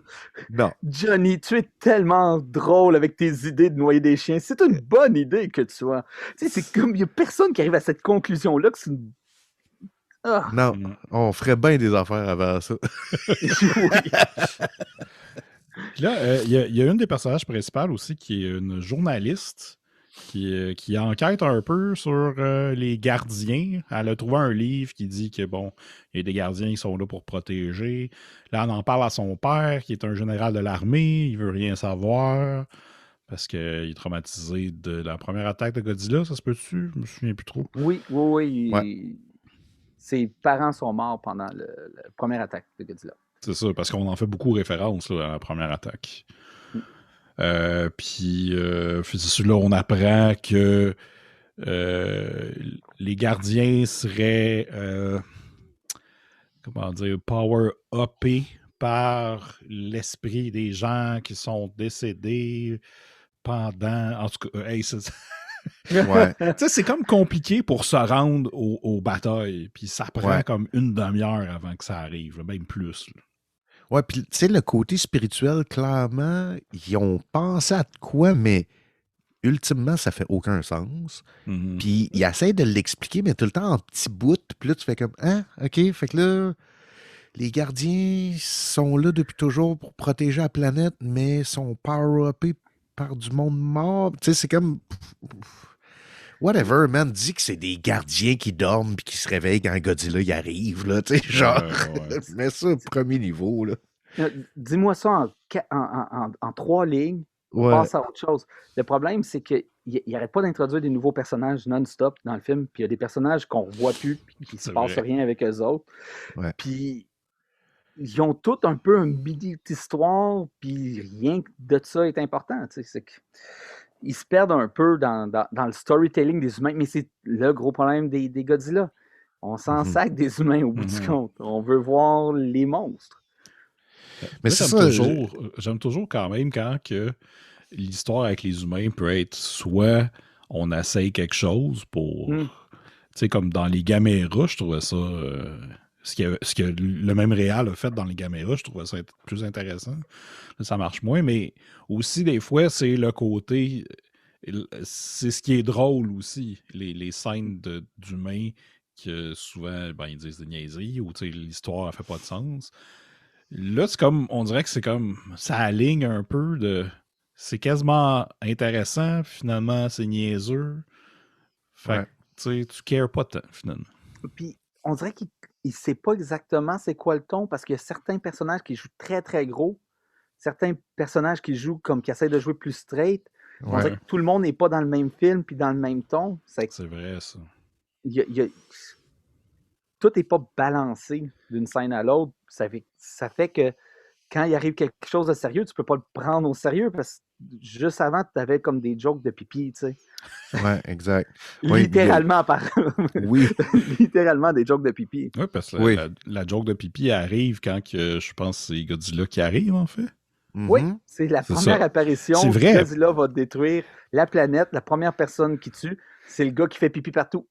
Non. Johnny, tu es tellement drôle avec tes idées de noyer des chiens. C'est une bonne idée que tu sois. Tu sais, c'est comme, il n'y a personne qui arrive à cette conclusion-là que c'est une... Ah! Non, on ferait bien des affaires avant ça. Oui. Puis là, il y a une des personnages principales aussi qui est une journaliste qui enquête un peu sur les gardiens. Elle a trouvé un livre qui dit que, bon, il y a des gardiens qui sont là pour protéger. Là, on en parle à son père, qui est un général de l'armée. Il veut rien savoir parce qu'il est traumatisé de la première attaque de Godzilla. Ça se peut-tu? Je me souviens plus trop. Oui. Ouais. Ses parents sont morts pendant la première attaque de Godzilla. C'est ça, parce qu'on en fait beaucoup référence là, à la première attaque. Puis là, on apprend que les gardiens seraient comment dire, power-uppés par l'esprit des gens qui sont décédés pendant... En tout cas, hey, Ouais. tu sais, c'est comme compliqué pour se rendre aux batailles. Puis ça prend comme une demi-heure avant que ça arrive, même plus. Là. Ouais, puis tu sais, le côté spirituel, clairement, ils ont pensé à de quoi, mais ultimement, ça fait aucun sens. Mm-hmm. Puis ils essayent de l'expliquer, mais tout le temps en petits bouts. Puis là, tu fais comme, hein, OK, fait que là, les gardiens sont là depuis toujours pour protéger la planète, mais sont power-uppés par du monde mort. Tu sais, c'est comme... Whatever, man, dit que c'est des gardiens qui dorment puis qui se réveillent quand Godzilla y arrive, là, tu sais, genre, mets ça au premier niveau, là. Dis-moi ça en 3 lignes, on passe à autre chose. Le problème, c'est qu'il n'arrête pas d'introduire des nouveaux personnages non-stop dans le film, puis il y a des personnages qu'on ne voit plus, puis qui ne se passe rien avec eux autres. Ouais. Puis ils ont tous un peu une petite histoire, puis rien de ça est important, tu sais, c'est que... Ils se perdent un peu dans le storytelling des humains, mais c'est le gros problème des Godzilla. On s'en sac des humains au bout du compte. On veut voir les monstres. Mais moi, j'aime toujours quand même quand que l'histoire avec les humains peut être soit on essaye quelque chose pour... Tu sais, comme dans les Gamera, je trouvais ça... ce que le même réal a fait dans les Gamera, je trouvais ça plus intéressant. Là, ça marche moins, mais aussi, des fois, c'est le côté... C'est ce qui est drôle aussi, les scènes d'humains que souvent, ben, ils disent des niaiseries ou l'histoire ne fait pas de sens. Là, c'est comme... On dirait que c'est comme... Ça aligne un peu de... C'est quasiment intéressant, finalement, c'est niaiseux. Fait que, tu sais, tu cares pas tant, finalement. Puis, on dirait qu'il ne sait pas exactement c'est quoi le ton, parce qu'il y a certains personnages qui jouent très, très gros, certains personnages qui jouent comme qui essaient de jouer plus straight. On Ouais. dirait que tout le monde n'est pas dans le même film puis dans le même ton. C'est vrai, ça. Tout n'est pas balancé d'une scène à l'autre. Ça fait que quand il arrive quelque chose de sérieux, tu peux pas le prendre au sérieux parce que juste avant, tu avais comme des jokes de pipi, tu sais. Ouais, exact. Oui, Littéralement, Oui. littéralement des jokes de pipi. Oui, parce que Oui. la joke de pipi arrive quand je pense que c'est Godzilla qui arrive, en fait. Oui, Mhm. c'est la C'est première ça. apparition. C'est vrai. Godzilla va détruire la planète. La première personne qui tue, c'est le gars qui fait pipi partout.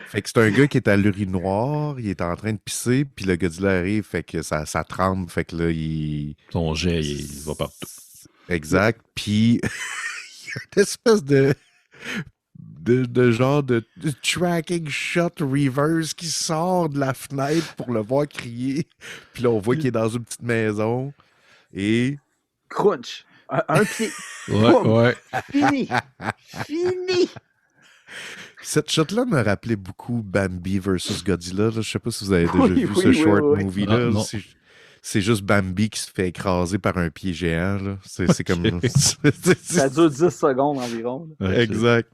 Fait que c'est un gars qui est à l'urinoir, il est en train de pisser, puis le Godzilla arrive, fait que ça tremble, fait que là, il... Son jet, il va partout. Exact. Puis, il y a une espèce de genre de tracking shot reverse qui sort de la fenêtre pour le voir crier. Puis là, on voit qu'il est dans une petite maison. Et... Crunch. Un pied. Ouais, Boum. ouais. Fini. Fini. Cette shot-là me rappelait beaucoup Bambi versus Godzilla. Là. Je sais pas si vous avez déjà Oui, vu oui, ce oui, short oui. movie-là. Ah, non. C'est juste Bambi qui se fait écraser par un pied géant. Là. C'est comme... Ça dure 10 secondes environ. Ok. Exact.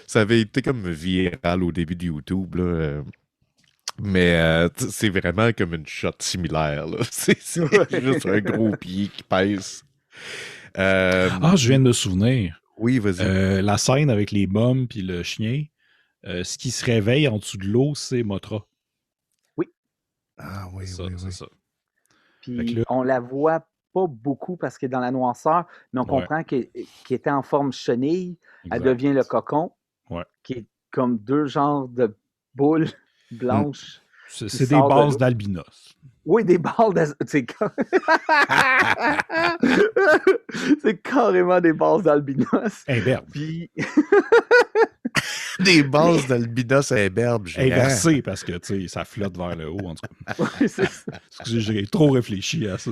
Ça avait été comme viral au début de YouTube. Là. Mais c'est vraiment comme une shot similaire. Là. C'est juste un gros pied qui pèse. Ah, je viens de me souvenir. Oui, vas-y. La scène avec les bombes puis le chien, ce qui se réveille en dessous de l'eau, c'est Mothra. Ah oui, C'est ça, oui, c'est oui. ça. Fait Puis que là- on la voit pas beaucoup parce qu'elle est dans la noirceur, mais on Ouais. comprend qu'elle était en forme chenille. Elle Exact. devient le cocon, Ouais. qui est comme deux genres de boules blanches. C'est des sort de bases l'eau. d'albinos. Oui, des balles c'est c'est carrément des balles d'albinos. Imberbe. Puis Des bases d'albinos à herbe géant. Inversé parce que tu sais, ça flotte vers le haut. En tout cas. ouais, c'est ça. Excusez, j'ai trop réfléchi à ça.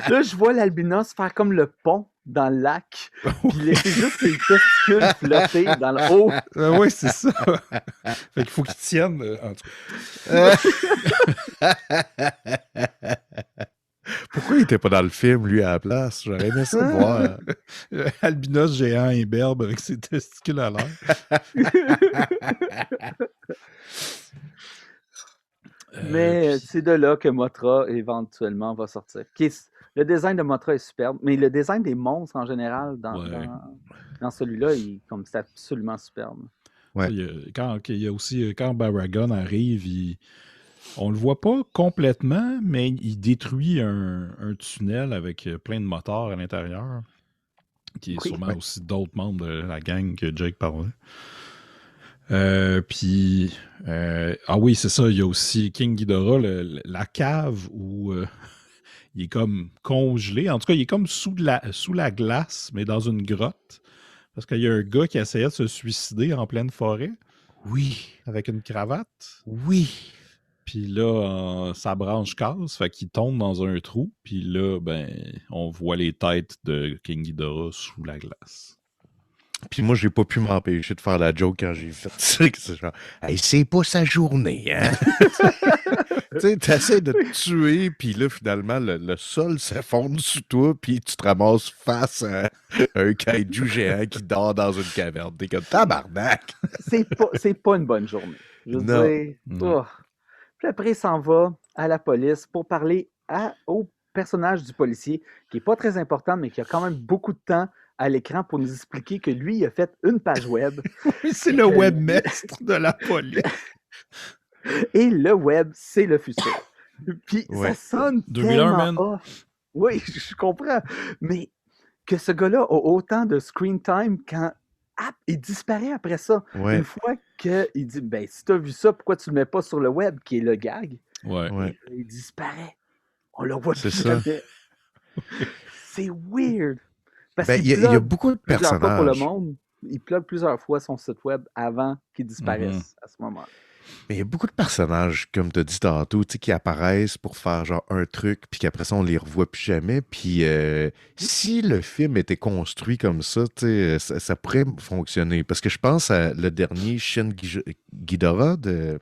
Là, je vois l'albinos faire comme le pont dans le lac, puis laisser juste ses testicules flotter dans le haut. Oui, c'est ça. Fait qu'il faut qu'il tienne. En tout cas. Pourquoi il était pas dans le film, lui, à la place? J'aurais aimé ça le voir. Albinos géant imberbe avec ses testicules à l'air. Mais Puis- c'est de là que Mothra éventuellement va sortir. Le design de Mothra est superbe, mais le design des monstres en général dans, Ouais. dans celui-là, c'est absolument superbe. Ouais. Il y a aussi, quand Baragon arrive, on le voit pas complètement, mais il détruit un tunnel avec plein de moteurs à l'intérieur, qui est Oui. sûrement aussi d'autres membres de la gang que Jake parlait. Ah oui, c'est ça, il y a aussi King Ghidorah, la cave où il est comme congelé. En tout cas, il est comme sous la glace, mais dans une grotte. Parce qu'il y a un gars qui essayait de se suicider en pleine forêt Oui, avec une cravate. oui. Puis là, sa branche casse, fait qu'il tombe dans un trou. Puis là, ben, on voit les têtes de King Ghidorah sous la glace. Puis moi, j'ai pas pu m'empêcher de faire la joke quand j'ai fait ça. que C'est genre, hey, c'est pas sa journée, hein? Tu sais, t'essaies de te tuer, puis là, finalement, le sol s'effondre sous toi, puis tu te ramasses face à un kaiju géant qui dort dans une caverne. T'es comme tabarnak! C'est pas une bonne journée. Je veux Non. dire, Non. oh. Puis après, il s'en va à la police pour parler au personnage du policier, qui est pas très important, mais qui a quand même beaucoup de temps à l'écran pour nous expliquer que lui, il a fait une page web. C'est le webmestre de la police. Et le web, c'est le futur. Puis Ouais. ça sonne 2001, tellement man. off. Oui, je comprends. Mais que ce gars-là a autant de screen time quand il disparaît après ça. Ouais, Une fois qu'il dit, ben si t'as vu ça, pourquoi tu le mets pas sur le web, qui est le gag? Ouais. ouais. Il disparaît. On le voit C'est plus ça. jamais. C'est weird. Parce Ben, qu'il il y a plug beaucoup de plusieurs fois pour le personnages. monde. Il plug plusieurs fois son site web avant qu'il disparaisse à ce moment-là. Mais il y a beaucoup de personnages, comme tu as dit tantôt, tu sais, qui apparaissent pour faire genre un truc, puis qu'après ça, on les revoit plus jamais. Puis si le film était construit comme ça, tu sais, ça pourrait fonctionner. Parce que je pense à le dernier Shin Ghidorah de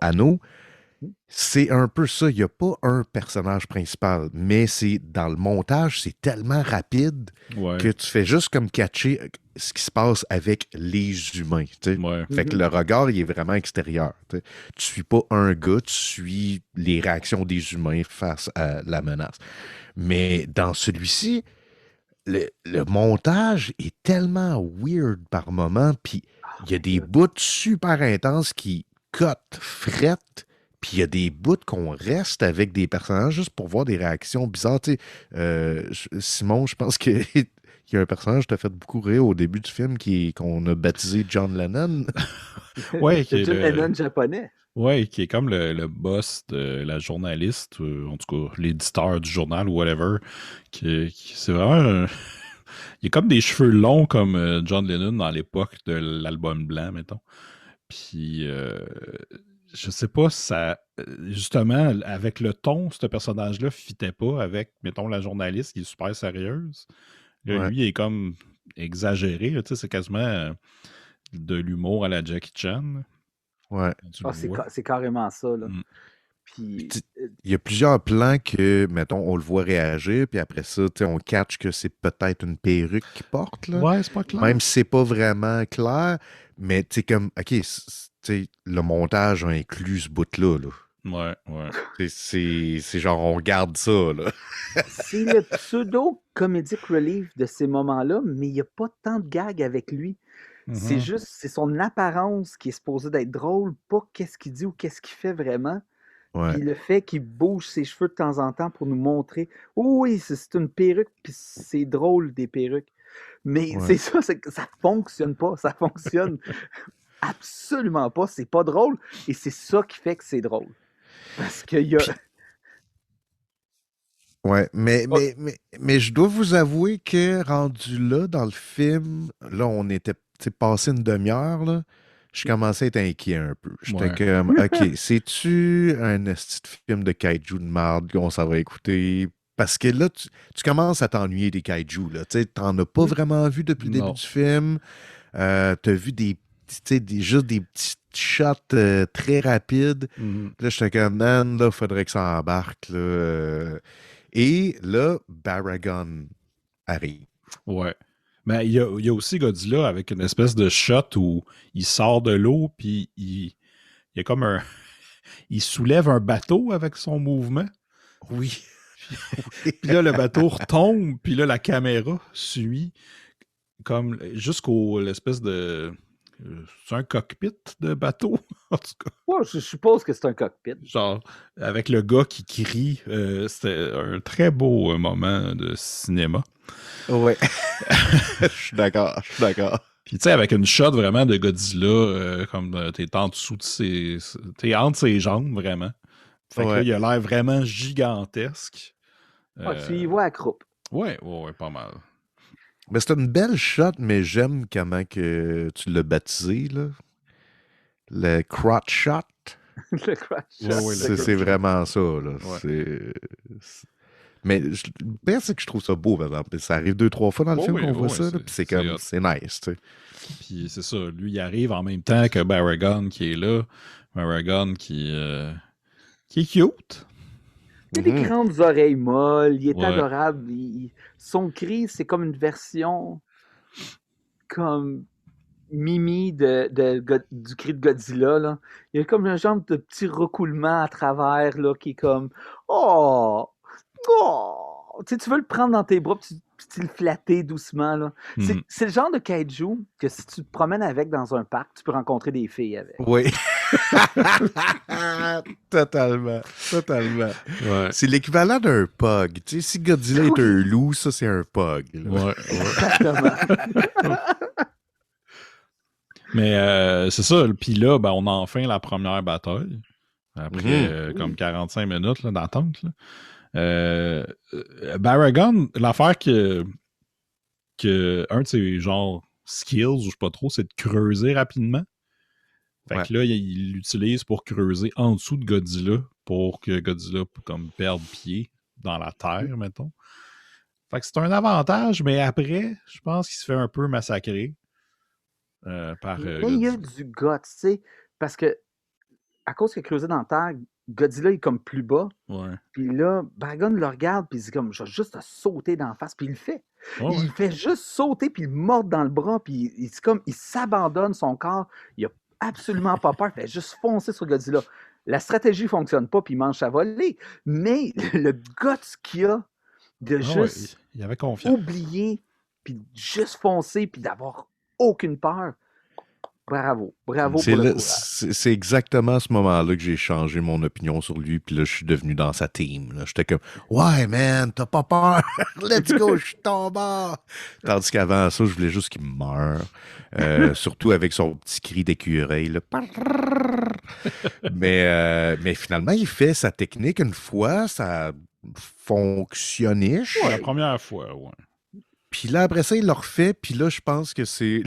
Anno. C'est un peu ça. Il n'y a pas un personnage principal, mais c'est dans le montage, c'est tellement rapide Ouais. que tu fais juste comme catcher ce qui se passe avec les humains. Tu sais. Ouais. Fait que le regard, il est vraiment extérieur. Tu sais. Tu suis pas un gars, tu suis les réactions des humains face à la menace. Mais dans celui-ci, le montage est tellement weird par moment, puis il y a des bouts super intenses qui cotent, frettent, puis il y a des bouts qu'on reste avec des personnages juste pour voir des réactions bizarres. Tu sais, Simon, je pense que il y a un personnage qui t'a fait beaucoup rire au début du film qu'on a baptisé John Lennon. Ouais, qui C'est est John le- Lennon japonais. Ouais, qui est comme le boss de la journaliste, en tout cas l'éditeur du journal ou whatever. C'est vraiment il a comme des cheveux longs comme John Lennon dans l'époque de l'album blanc, mettons. Puis je sais pas si ça. Justement, avec le ton, ce personnage-là fitait pas avec, mettons, la journaliste qui est super sérieuse. Là, Ouais. lui, il est comme exagéré, là, tu sais, c'est quasiment de l'humour à la Jackie Chan. Ouais. Quand tu le vois. C'est carrément ça. Là. Mm. Puis, Puis il y a plusieurs plans que, mettons, on le voit réagir, puis après ça, tu sais, on catch que c'est peut-être une perruque qu'il porte, là. Ouais, c'est pas clair. Même si c'est pas vraiment clair, mais tu sais, comme, OK, tu sais, le montage a inclus ce bout-là, là. Ouais, ouais. C'est genre, on garde ça, là. c'est le pseudo-comedic relief de ces moments-là, mais il n'y a pas tant de gags avec lui. C'est Mhm. juste, c'est son apparence qui est supposée d'être drôle, pas qu'est-ce qu'il dit ou qu'est-ce qu'il fait vraiment. Ouais. Puis le fait qu'il bouge ses cheveux de temps en temps pour nous montrer, oh oui, c'est une perruque, puis c'est drôle des perruques. Mais Ouais. c'est ça, c'est que ça fonctionne pas, ça fonctionne absolument pas, c'est pas drôle, et c'est ça qui fait que c'est drôle. Parce qu'il y a... Ouais, mais je dois vous avouer que rendu là, dans le film, là, on était tu sais, passé une demi-heure, là. Je commençais à être inquiet un peu. J'étais Ouais. comme, OK, c'est-tu un esti de film de kaiju de merde qu'on s'en va écouter? Parce que là, tu commences à t'ennuyer des kaiju, là. Tu sais, t'en as pas vraiment vu depuis le Non. début du film. T'as vu juste des petits shots très rapides. Mhm. Là, j'étais comme, man, là, faudrait que ça embarque, là. Et là, Baragon arrive. Ouais. Mais il y a aussi Godzilla avec une espèce de shot où il sort de l'eau, puis il y a comme un. Il soulève un bateau avec son mouvement. Oui. Puis là, le bateau retombe, puis là, la caméra suit comme jusqu'au l'espèce de. C'est un cockpit de bateau, en tout cas. Ouais, je suppose que c'est un cockpit. Genre, avec le gars qui crie. C'était un très beau moment de cinéma. Ouais. Je suis d'accord. Puis tu sais, avec une shot vraiment de Godzilla, comme t'es en dessous de t'es entre ses jambes, vraiment. Fait que là, Ouais. il a l'air vraiment gigantesque. Tu y vois à croupe. Ouais, pas mal. Mais c'est une belle shot, mais j'aime comment que tu l'as baptisé, là. Le crotch shot. Le crash. Ouais, C'est vraiment ça, là. Ouais. Mais le pire, c'est que je trouve ça beau, par exemple. Ça arrive 2-3 fois dans le Ouais, film ouais, qu'on voit ouais, ça, là, c'est- puis c'est c'est comme, hot. c'est nice, tu sais. Puis c'est ça, lui, il arrive en même temps que Baragon qui est là. Baragon qui est cute. Il a des grandes oreilles molles, il est Ouais. adorable. Son cri, c'est comme une version comme Mimi du cri de Godzilla. Là. Il y a comme un genre de petit recoulement à travers là, qui est comme Oh! Oh! Tu sais, tu veux le prendre dans tes bras puis tu le flatter doucement. Là. Mhm. C'est le genre de kaiju que si tu te promènes avec dans un parc, tu peux rencontrer des filles avec. Oui. Totalement. Ouais. C'est l'équivalent d'un pug. Tu sais, si Godzilla est un loup, ça, c'est un pug. là. Ouais. Exactement. Mais c'est ça. Puis là, ben, on a enfin la première bataille. Après comme 45 minutes là, d'attente. Là. Baragon, l'affaire que un de ses genre skills, ou je sais pas trop, c'est de creuser rapidement. Fait que là, il l'utilise pour creuser en dessous de Godzilla pour que Godzilla comme perde pied dans la terre, mettons. Fait que c'est un avantage, mais après, je pense qu'il se fait un peu massacrer par Mais il y a Godzilla. du guts, tu sais, parce que à cause qu'il a creusé dans la terre, Godzilla est comme plus bas. Ouais. Puis là, Baragon le regarde, puis il dit comme, je vais juste te sauter d'en face. Puis il le fait. Ouais, Il ouais. fait juste sauter, puis il morde dans le bras, puis c'est comme, il s'abandonne son corps. Il a absolument pas peur. Il fait juste foncer sur Godzilla. La stratégie ne fonctionne pas, puis il mange sa volée. Mais le guts qu'il a de Ah ouais, juste il avait confiance. oublier, puis juste foncer, puis d'avoir aucune peur. Bravo. Bravo C'est pour le là- courage. c'est exactement à ce moment-là que j'ai changé mon opinion sur lui, puis là, je suis devenu dans sa team. Là. J'étais comme, ouais, man, t'as pas peur, let's go, je suis ton bord. Tandis qu'avant ça, je voulais juste qu'il meure, surtout avec son petit cri d'écureuil. Là. Mais finalement, il fait sa technique une fois, ça fonctionne. Ouais, la première fois, ouais. Puis là, après ça, il le refait. Puis là, je pense que c'est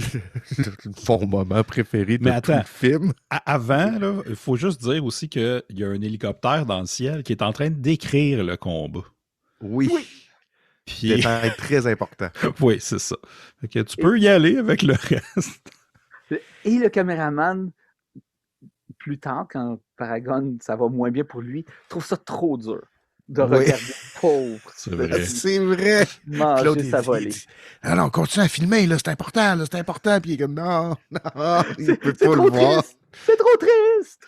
mon moment préféré de Mais tout attends. le film. Avant, là, il faut juste dire aussi qu'il y a un hélicoptère dans le ciel qui est en train de décrire le combat. Oui. Puis, Détail très important. oui, c'est ça. Fait que tu peux y aller avec le reste. Et le caméraman, plus tard, quand Paragon, ça va moins bien pour lui, trouve ça trop dur de Oui. regarder le pauvre. C'est vrai. C'est vrai. Puis l'autre, Manger il sa dit, volée. non, on continue à filmer, là, c'est important, là, c'est important. Puis il est comme, non, il C'est peut c'est pas trop le voir. triste! C'est trop triste!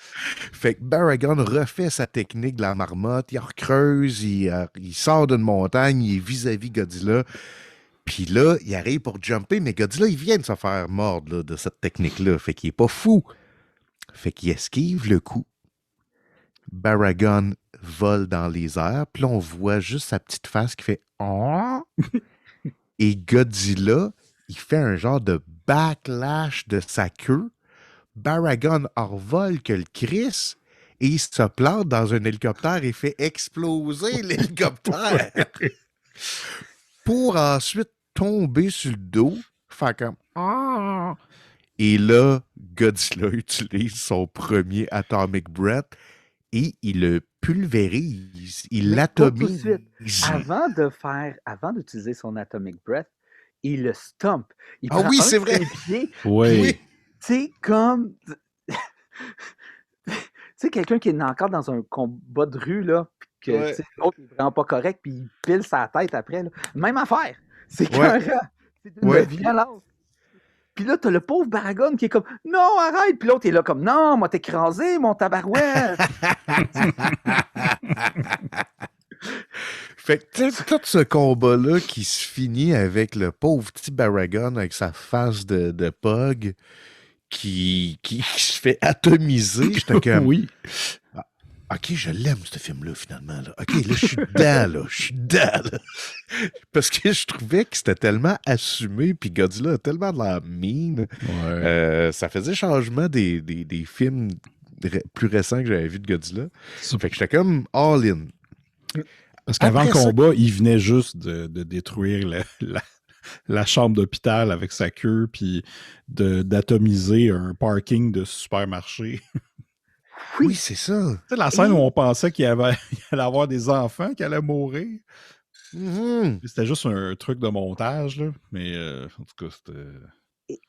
Fait que Baragon refait sa technique de la marmotte, il recreuse, il sort d'une montagne, il est vis-à-vis Godzilla. Puis là, il arrive pour jumper, mais Godzilla, il vient de se faire mordre là, de cette technique-là. Fait qu'il est pas fou. Fait qu'il esquive le coup. Baragon vole dans les airs, puis là, on voit juste sa petite face qui fait « Oh! » Et Godzilla, il fait un genre de backlash de sa queue. Baragon revole que le Chris et il se plante dans un hélicoptère et fait exploser l'hélicoptère pour ensuite tomber sur le dos, faire comme Ah! Et là, Godzilla utilise son premier Atomic Breath et il le pulvérise, il Mais pas tout de l'atomise. suite. Avant d'utiliser son Atomic Breath, il le stomp. Il Ah prend oui, un c'est de vrai. ses pieds, Oui. tu sais, comme... tu sais, quelqu'un qui est encore dans un combat de rue, là, puis que Ouais. tu sais, l'autre est vraiment pas correct, puis il pile sa tête après, là. Même affaire. C'est Ouais. écœurant. C'est d'une Ouais. violence. Puis là, t'as le pauvre Baragon qui est comme « Non, arrête! » Puis l'autre est là comme « Non, moi t'écraser, mon tabarouette! » Fait que tu sais, tout ce combat-là qui se finit avec le pauvre petit Baragon avec sa face de pug qui se fait atomiser. J'étais comme, Oui. OK, je l'aime, ce film-là, finalement. Là. OK, là, je suis dedans, là. Je suis dedans, là. Parce que je trouvais que c'était tellement assumé, puis Godzilla a tellement de la mine. Ouais. Ça faisait changement des films plus récents que j'avais vus de Godzilla. Fait que j'étais comme all-in. Parce qu'avant le Après ça- combat, il venait juste de détruire la chambre d'hôpital avec sa queue, puis d'atomiser un parking de supermarché. Oui, c'est ça. Tu sais, la scène où on pensait qu'il allait avoir des enfants qui allaient mourir. Mhm. C'était juste un truc de montage, là. Mais en tout cas, c'était...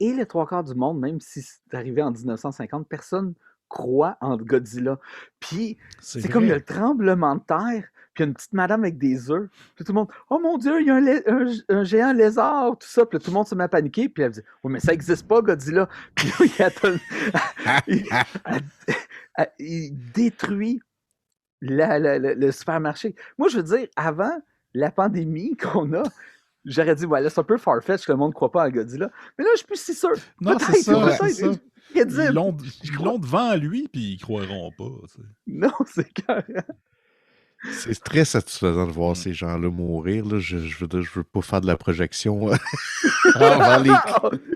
Et les trois quarts du monde, même si c'est arrivé en 1950, personne croit en Godzilla. Puis c'est comme il y a le tremblement de terre, puis il y a une petite madame avec des œufs. Puis tout le monde, oh mon Dieu, il y a un géant lézard, tout ça. Puis là, tout le monde se met à paniquer. Puis elle dit, oui, mais ça n'existe pas, Godzilla. Puis là, il détruit le supermarché. Moi, je veux dire, avant la pandémie qu'on a, j'aurais dit, ouais, là, c'est un peu farfetch que le monde ne croit pas à Godzilla. Mais là, je suis plus si sûr. Non, Peut-être, c'est ça, peut-être, c'est ça. crédible. Ils l'ont devant lui, puis ils croiront pas. Tu sais. Non, c'est carré. C'est très satisfaisant de voir ces gens-là mourir. Là. Je veux pas faire de la projection envers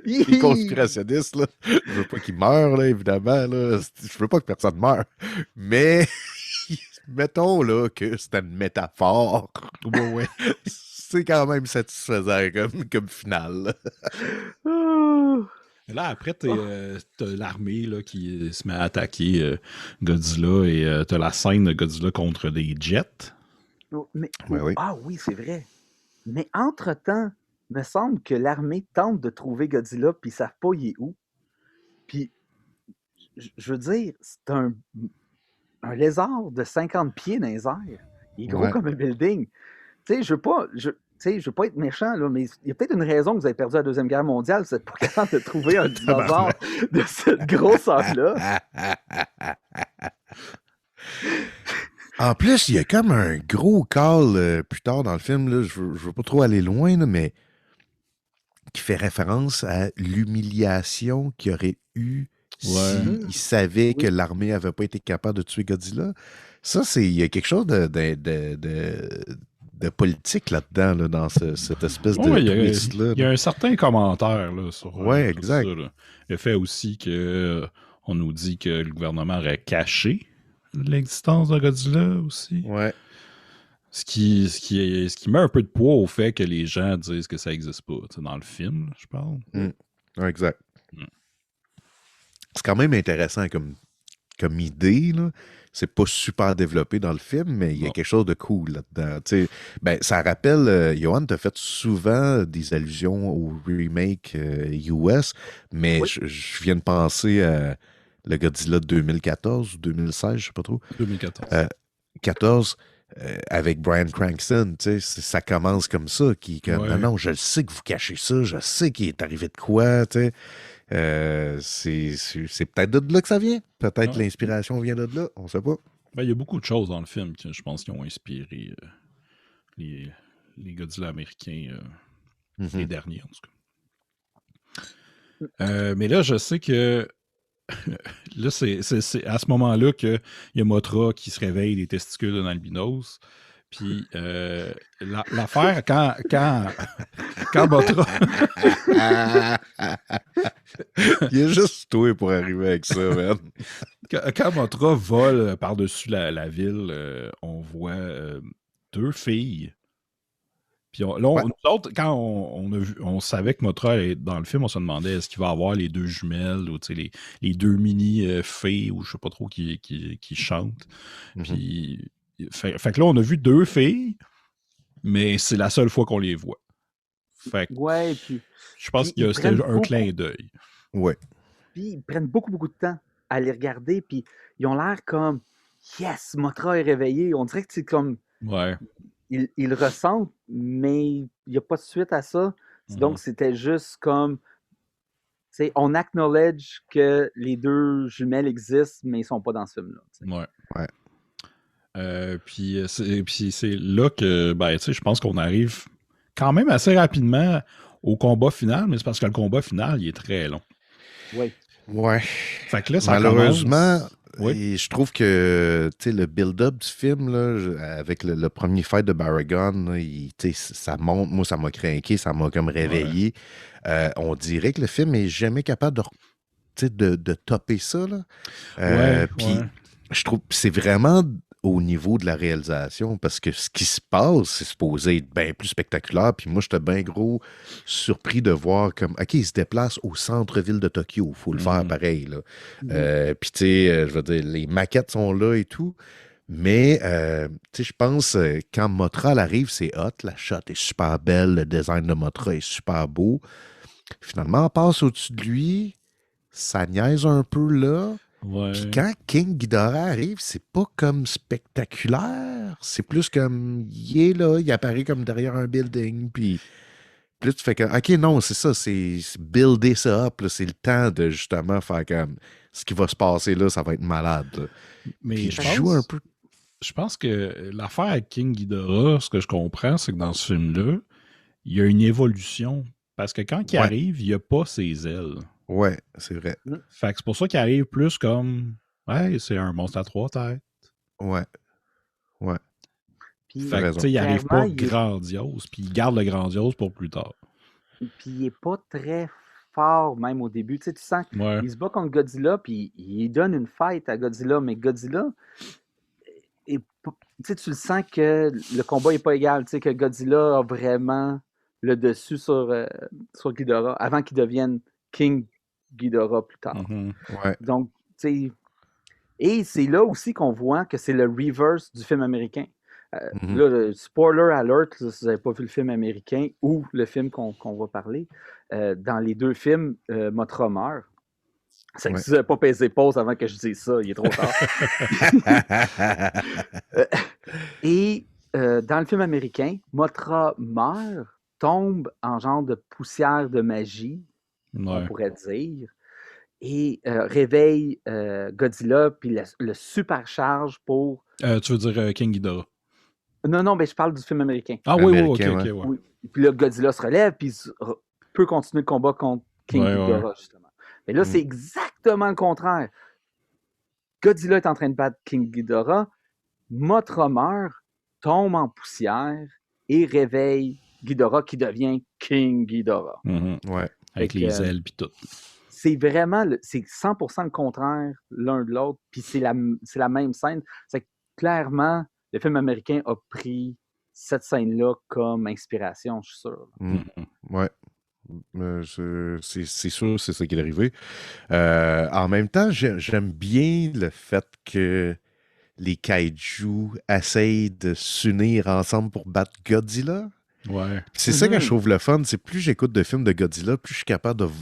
les conspirationnistes. Là. Je veux pas qu'ils meurent, là, évidemment. Là. Je veux pas que personne meure. Mais mettons là, que c'était une métaphore. Ouais. C'est quand même satisfaisant comme finale. Là, après, t'as l'armée là, qui se met à attaquer Godzilla et t'as la scène de Godzilla contre des jets. Mais, oui. Ah oui, c'est vrai. Mais entre-temps, il me semble que l'armée tente de trouver Godzilla puis ils savent pas il est où. Puis, je veux dire, c'est un un lézard de 50 pieds dans les airs. Il est gros Ouais. comme un building. Tu sais, je veux pas être méchant, là, mais il y a peut-être une raison que vous avez perdu la Deuxième Guerre mondiale, c'est pour capable de trouver un dinosaure de cette grosseur-là. En plus, il y a comme un gros call plus tard dans le film, là, je veux pas trop aller loin, là, mais qui fait référence à l'humiliation qu'il y aurait eu s'il savait que l'armée avait pas été capable de tuer Godzilla. Ça, il y a quelque chose de politique là-dedans, là, dans cette espèce de twist-là. Il y a un certain commentaire là, sur Ouais, tout exact. ça, là. Le fait aussi que on nous dit que le gouvernement aurait caché l'existence de Godzilla aussi. Ouais. Ce qui met un peu de poids au fait que les gens disent que ça n'existe pas. Tu sais, dans le film, je parle. Ouais, exact. C'est quand même intéressant comme idée, là. C'est pas super développé dans le film, mais il y a quelque chose de cool là-dedans. Tu sais, ben, ça rappelle, Johan, t'as fait souvent des allusions au remake US, mais je viens de penser à le Godzilla de 2014 ou 2016, je sais pas trop. 2014. 14, avec Bryan Cranston, tu sais, ça commence comme ça, qui comme, non, je sais que vous cachez ça, je sais qu'il est arrivé de quoi, tu sais. C'est peut-être de là que ça vient. Peut-être l'inspiration vient de là. On sait pas. Ben, il y a beaucoup de choses dans le film que je pense qui ont inspiré les Godzilla américains, les derniers en tout cas. Mais là, je sais que là, c'est à ce moment-là qu'il y a Mothra qui se réveille des testicules d'un albinos. Puis l'affaire, quand Mothra... Il est juste toi pour arriver avec ça, man. Quand Mothra vole par-dessus la ville, on voit deux filles. Puis nous autres, quand on savait que Mothra est dans le film, on se demandait est-ce qu'il va avoir les deux jumelles ou les deux mini-fées ou je sais pas trop qui chantent. Puis, fait que là, on a vu deux filles, mais c'est la seule fois qu'on les voit. Fait que puis je pense qu'il y a c'était un clin d'œil. Ouais. Puis ils prennent beaucoup, beaucoup de temps à les regarder, puis ils ont l'air comme yes, Mothra est réveillé. On dirait que c'est comme. Ouais. Ils le ressentent, mais il n'y a pas de suite à ça. Donc, c'était juste comme. On acknowledge que les deux jumelles existent, mais ils ne sont pas dans ce film-là. Ouais. Puis c'est là que je pense qu'on arrive quand même assez rapidement au combat final, mais c'est parce que le combat final, il est très long. Oui. Ouais. Fait que là, ça malheureusement, commence... et je trouve que le build-up du film, là, avec le premier fight de Baragon, là, ça monte, moi, ça m'a craqué, ça m'a comme réveillé. On dirait que le film est jamais capable de topper ça. Puis je trouve que c'est vraiment au niveau de la réalisation, parce que ce qui se passe, c'est supposé être bien plus spectaculaire. Puis moi, j'étais bien gros surpris de voir comme, OK, il se déplace au centre-ville de Tokyo. Il faut le faire pareil. Là. Puis, tu sais, je veux dire, les maquettes sont là et tout. Mais, tu sais, je pense, quand Mothra elle arrive, c'est hot. La shot est super belle. Le design de Mothra est super beau. Finalement, on passe au-dessus de lui. Ça niaise un peu là. Puis quand King Ghidorah arrive, c'est pas comme spectaculaire. C'est plus comme, il est là, il apparaît comme derrière un building. Puis tu fais que, OK, non, c'est ça, c'est builder ça up. C'est le temps de justement faire comme, ce qui va se passer là, ça va être malade. Là. Mais je pense que l'affaire avec King Ghidorah, ce que je comprends, c'est que dans ce film-là, il y a une évolution. Parce que quand il arrive, il n'y a pas ses ailes. Ouais, c'est vrai. Fait que c'est pour ça qu'il arrive plus comme c'est un monstre à trois têtes. Ouais. Puis, fait que tu sais, il arrive pas grandiose, puis il garde le grandiose pour plus tard. Puis il est pas très fort même au début. Tu sais, tu sens qu'il se bat contre Godzilla, puis il donne une fight à Godzilla, mais Godzilla, tu le sens que le combat n'est pas égal, tu sais, que Godzilla a vraiment le dessus sur Ghidorah, avant qu'il devienne King Ghidorah plus tard. Donc, tu sais, et c'est là aussi qu'on voit que c'est le reverse du film américain. Là, spoiler alert, là, si vous n'avez pas vu le film américain ou le film qu'on va parler, dans les deux films, Mothra meurt. C'est que Ouais. si vous n'avez pas pesé pause avant que je dise ça, il est trop tard. Et dans le film américain, Mothra meurt, tombe en genre de poussière de magie, on Ouais. pourrait dire, et réveille Godzilla, puis le supercharge pour... Tu veux dire King Ghidorah? Non, mais je parle du film américain. Ah oui, Américain, ok, ouais. ouais. Oui. Puis là, Godzilla se relève, puis peut continuer le combat contre King Ouais, Ghidorah, justement. Mais là, c'est exactement le contraire. Godzilla est en train de battre King Ghidorah, Mothra meurt, tombe en poussière et réveille Ghidorah qui devient King Ghidorah. Mhm. Ouais. Avec Fait les que, ailes pis tout. C'est vraiment, c'est 100% le contraire l'un de l'autre, puis c'est la même scène. C'est que clairement, le film américain a pris cette scène-là comme inspiration, je suis sûr. Mm. Ouais. C'est sûr, c'est ça qui est arrivé. En même temps, j'aime bien le fait que les kaiju essayent de s'unir ensemble pour battre Godzilla. Ouais. C'est ça que je trouve le fun. C'est plus j'écoute de films de Godzilla, plus je suis capable de... Tu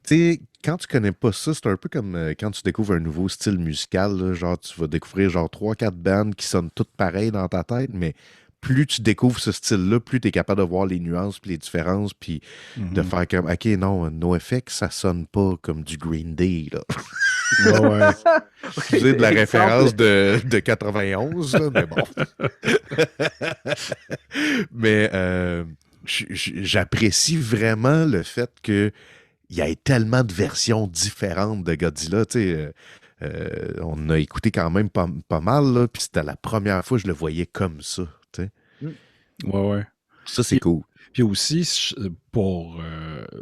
sais, quand tu connais pas ça, c'est un peu comme quand tu découvres un nouveau style musical. Là, genre, tu vas découvrir genre 3-4 bandes qui sonnent toutes pareilles dans ta tête, mais plus tu découvres ce style-là, plus tu es capable de voir les nuances puis les différences, puis de faire comme, OK, non, NoFX, ça sonne pas comme du Green Day, là. Ouais. Excusez de la référence de 91, là, mais bon. Mais j'apprécie vraiment le fait qu'il y ait tellement de versions différentes de Godzilla. Tu sais, on a écouté quand même pas mal, là, puis c'était la première fois que je le voyais comme ça. Tu sais. Ouais. Ça, c'est cool. Puis aussi, pour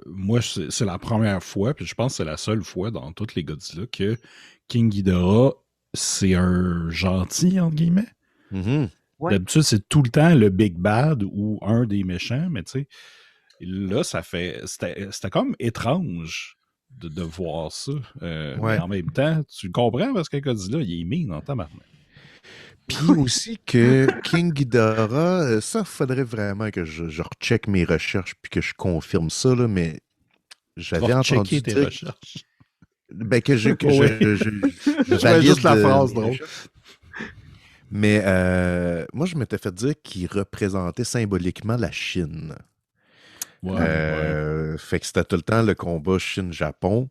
moi, c'est la première fois, puis je pense que c'est la seule fois dans toutes les Godzilla que King Ghidorah, c'est un gentil, entre guillemets. Mm-hmm. Ouais. D'habitude, c'est tout le temps le Big Bad ou un des méchants, mais tu sais, là, c'était comme étrange de voir ça. Mais en même temps, tu le comprends parce que Godzilla, il est mine en tabarnak. Puis aussi que King Ghidorah, ça, faudrait vraiment que je recheck mes recherches puis que je confirme ça, là, mais j'avais entendu checker tes dire... recherches. Ben, que je fais juste la phrase drôle. Mais moi, je m'étais fait dire qu'il représentait symboliquement la Chine. Fait que c'était tout le temps le combat Chine-Japon.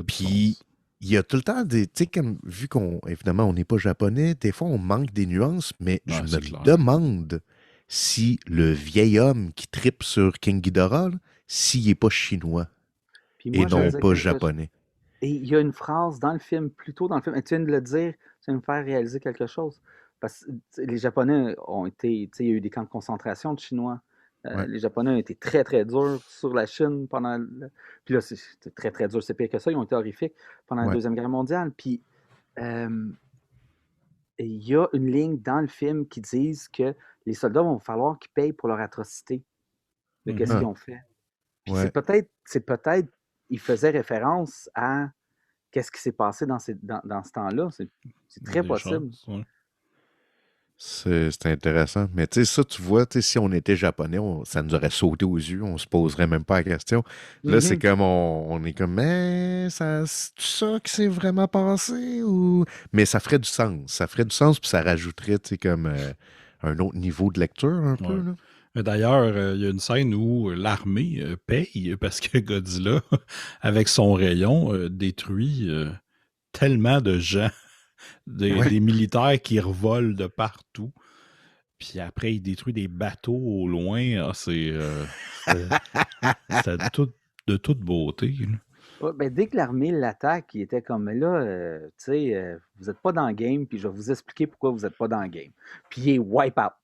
Puis il y a tout le temps des... Tu sais, comme vu évidemment, on n'est pas japonais, des fois, on manque des nuances, mais je me demande si le vieil homme qui tripe sur King Ghidorah, s'il n'est pas chinois et non pas japonais. Et il y a une phrase dans le film, plus tôt dans le film, et tu viens de le dire, tu viens de me faire réaliser quelque chose. Parce que les Japonais ont été, il y a eu des camps de concentration de Chinois. Les Japonais ont été très, très durs sur la Chine pendant... Puis là, c'était très, très dur, c'est pire que ça, ils ont été horrifiques pendant la Deuxième Guerre mondiale. Puis il y a une ligne dans le film qui dit que les soldats vont falloir qu'ils payent pour leur atrocité de qu'est-ce qu'ils ont fait. Puis c'est peut-être il faisait référence à qu'est-ce qui s'est passé dans ce temps-là. C'est très possible. C'est intéressant. Mais tu sais, ça, tu vois, si on était japonais, ça nous aurait sauté aux yeux, on se poserait même pas la question. Là, c'est comme, on est comme, mais c'est ça qui s'est vraiment passé? Ou... Mais ça ferait du sens. Ça ferait du sens, puis ça rajouterait, tu sais, comme un autre niveau de lecture, un peu, là. D'ailleurs, il y a une scène où l'armée paye parce que Godzilla, avec son rayon, détruit tellement de gens, des militaires qui revolent de partout. Puis après, il détruit des bateaux au loin. C'est de toute beauté. Ouais, ben, dès que l'armée l'attaque, il était comme, mais là, tu sais, vous n'êtes pas dans le game, puis je vais vous expliquer pourquoi vous n'êtes pas dans le game. Puis il est wipe out.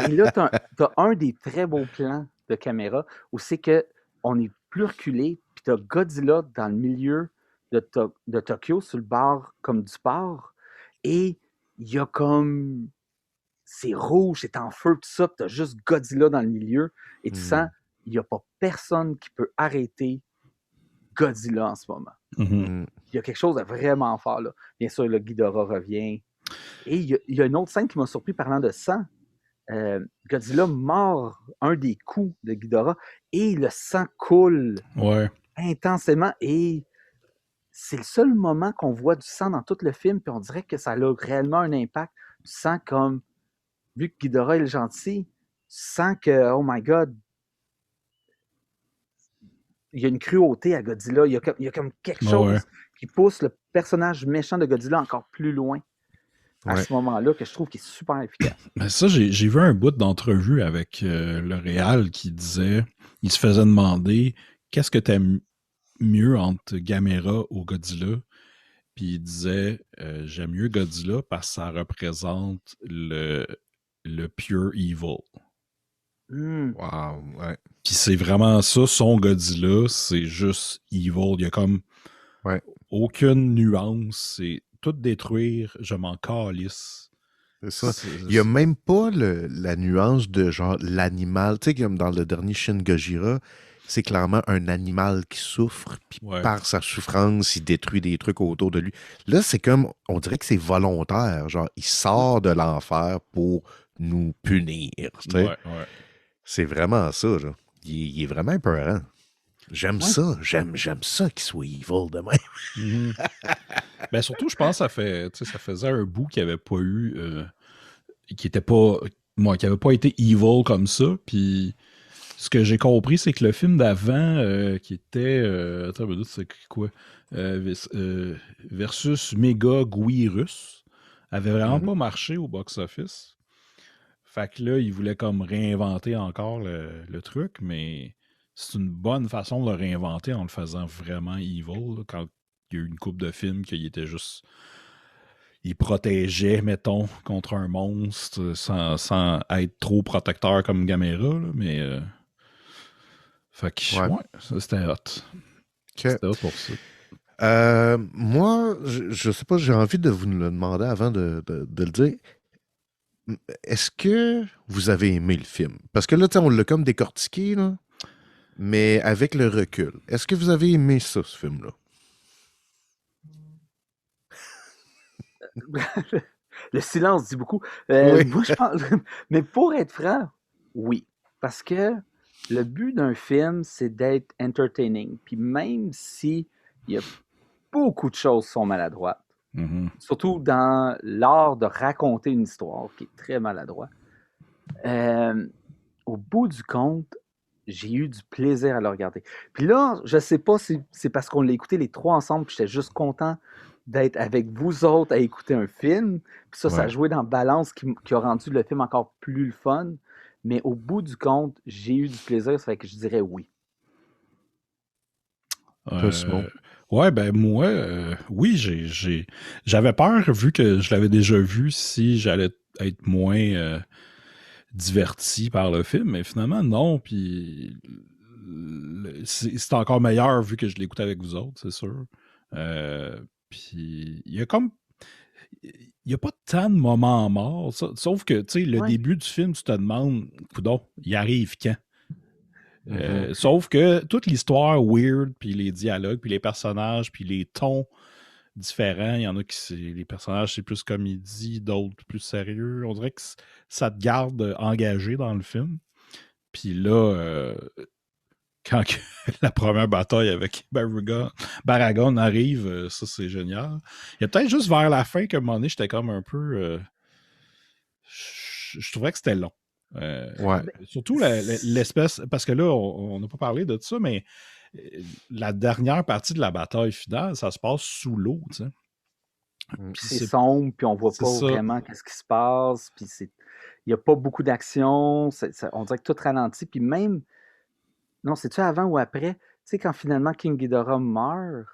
Et là, tu as un des très beaux plans de caméra où c'est qu'on est plus reculé, puis tu as Godzilla dans le milieu de Tokyo, sur le bord comme du port, et il y a comme... C'est rouge, c'est en feu, tout ça, puis tu as juste Godzilla dans le milieu, et tu sens, il n'y a pas personne qui peut arrêter Godzilla en ce moment. Il y a quelque chose de vraiment fort, là. Bien sûr, le Ghidorah revient. Et il y a une autre scène qui m'a surpris parlant de sang. Godzilla mord un des coups de Ghidorah et le sang coule. Ouais. intensément. Et c'est le seul moment qu'on voit du sang dans tout le film, puis on dirait que ça a réellement un impact. Tu sens comme, vu que Ghidorah est le gentil, tu sens que, oh my God, il y a une cruauté à Godzilla. Il y a comme quelque chose qui pousse le personnage méchant de Godzilla encore plus loin à ce moment-là, que je trouve qu'il est super efficace. Ben ça, j'ai vu un bout d'entrevue avec le réal qui disait, il se faisait demander qu'est-ce que t'aimes mieux entre Gamera ou Godzilla, puis il disait j'aime mieux Godzilla parce que ça représente le pure evil. Wow, ouais. Puis c'est vraiment ça, son Godzilla, c'est juste evil. Il y a comme aucune nuance, c'est tout détruire, je m'en calisse. C'est ça. Il n'y a même pas la nuance de genre l'animal. Tu sais, comme dans le dernier Shin Gojira, c'est clairement un animal qui souffre, puis par sa souffrance, il détruit des trucs autour de lui. Là, c'est comme, on dirait que c'est volontaire. Genre, il sort de l'enfer pour nous punir. Tu sais? C'est vraiment ça, là. Il est vraiment épeurant. J'aime ça. J'aime ça qu'il soit evil de même. Ben surtout, je pense que ça faisait un bout qu'il n'y avait pas eu... qui avait pas été evil comme ça. Puis ce que j'ai compris, c'est que le film d'avant, qui était... attends, c'est quoi? Versus Mega Guirus, avait vraiment pas marché au box-office. Fait que là, il voulait comme réinventer encore le truc, mais c'est une bonne façon de le réinventer en le faisant vraiment evil. Là, quand il y a eu une couple de films qu'il était juste... Il protégeait, mettons, contre un monstre sans être trop protecteur comme Gamera, là, mais... Fait que, ça, c'était hot. C'était hot pour ça. Moi, je sais pas, j'ai envie de vous le demander avant de le dire. Est-ce que vous avez aimé le film? Parce que là, on l'a comme décortiqué, là, mais avec le recul. Est-ce que vous avez aimé ça, ce film-là? Le silence dit beaucoup. Oui. Moi, je pense... Mais pour être franc, oui. Parce que le but d'un film, c'est d'être entertaining. Puis même si il y a beaucoup de choses qui sont maladroites, surtout dans l'art de raconter une histoire, qui est très maladroit, au bout du compte, j'ai eu du plaisir à le regarder. Puis là, je sais pas si c'est parce qu'on l'a écouté les trois ensemble, puis j'étais juste content d'être avec vous autres à écouter un film. Puis ça a joué dans Balance qui a rendu le film encore plus le fun. Mais au bout du compte, j'ai eu du plaisir, ça fait que je dirais oui. Ouais, ben moi, oui, j'avais peur vu que je l'avais déjà vu si j'allais être moins diverti par le film, mais finalement non, puis c'est encore meilleur vu que je l'écoute avec vous autres, c'est sûr. Puis il y a comme... Il n'y a pas tant de moments morts, sauf que, tu sais, le début du film, tu te demandes, coudonc, il arrive quand? Sauf que toute l'histoire weird, puis les dialogues, puis les personnages, puis les tons différents, il y en a qui, les personnages, c'est plus comédie, d'autres plus sérieux. On dirait que ça te garde engagé dans le film. Puis là, quand la première bataille avec Baragon arrive, ça c'est génial. Il y a peut-être juste vers la fin qu'à un moment donné, j'étais comme un peu... je trouvais que c'était long. Surtout l'espèce... Parce que là, on n'a pas parlé de ça, mais la dernière partie de la bataille finale, ça se passe sous l'eau, tu sais. C'est sombre, puis on voit pas vraiment qu'est-ce qui se passe, puis il n'y a pas beaucoup d'action, on dirait que tout ralentit, puis même... Non, c'est-tu avant ou après? Tu sais, quand finalement King Ghidorah meurt,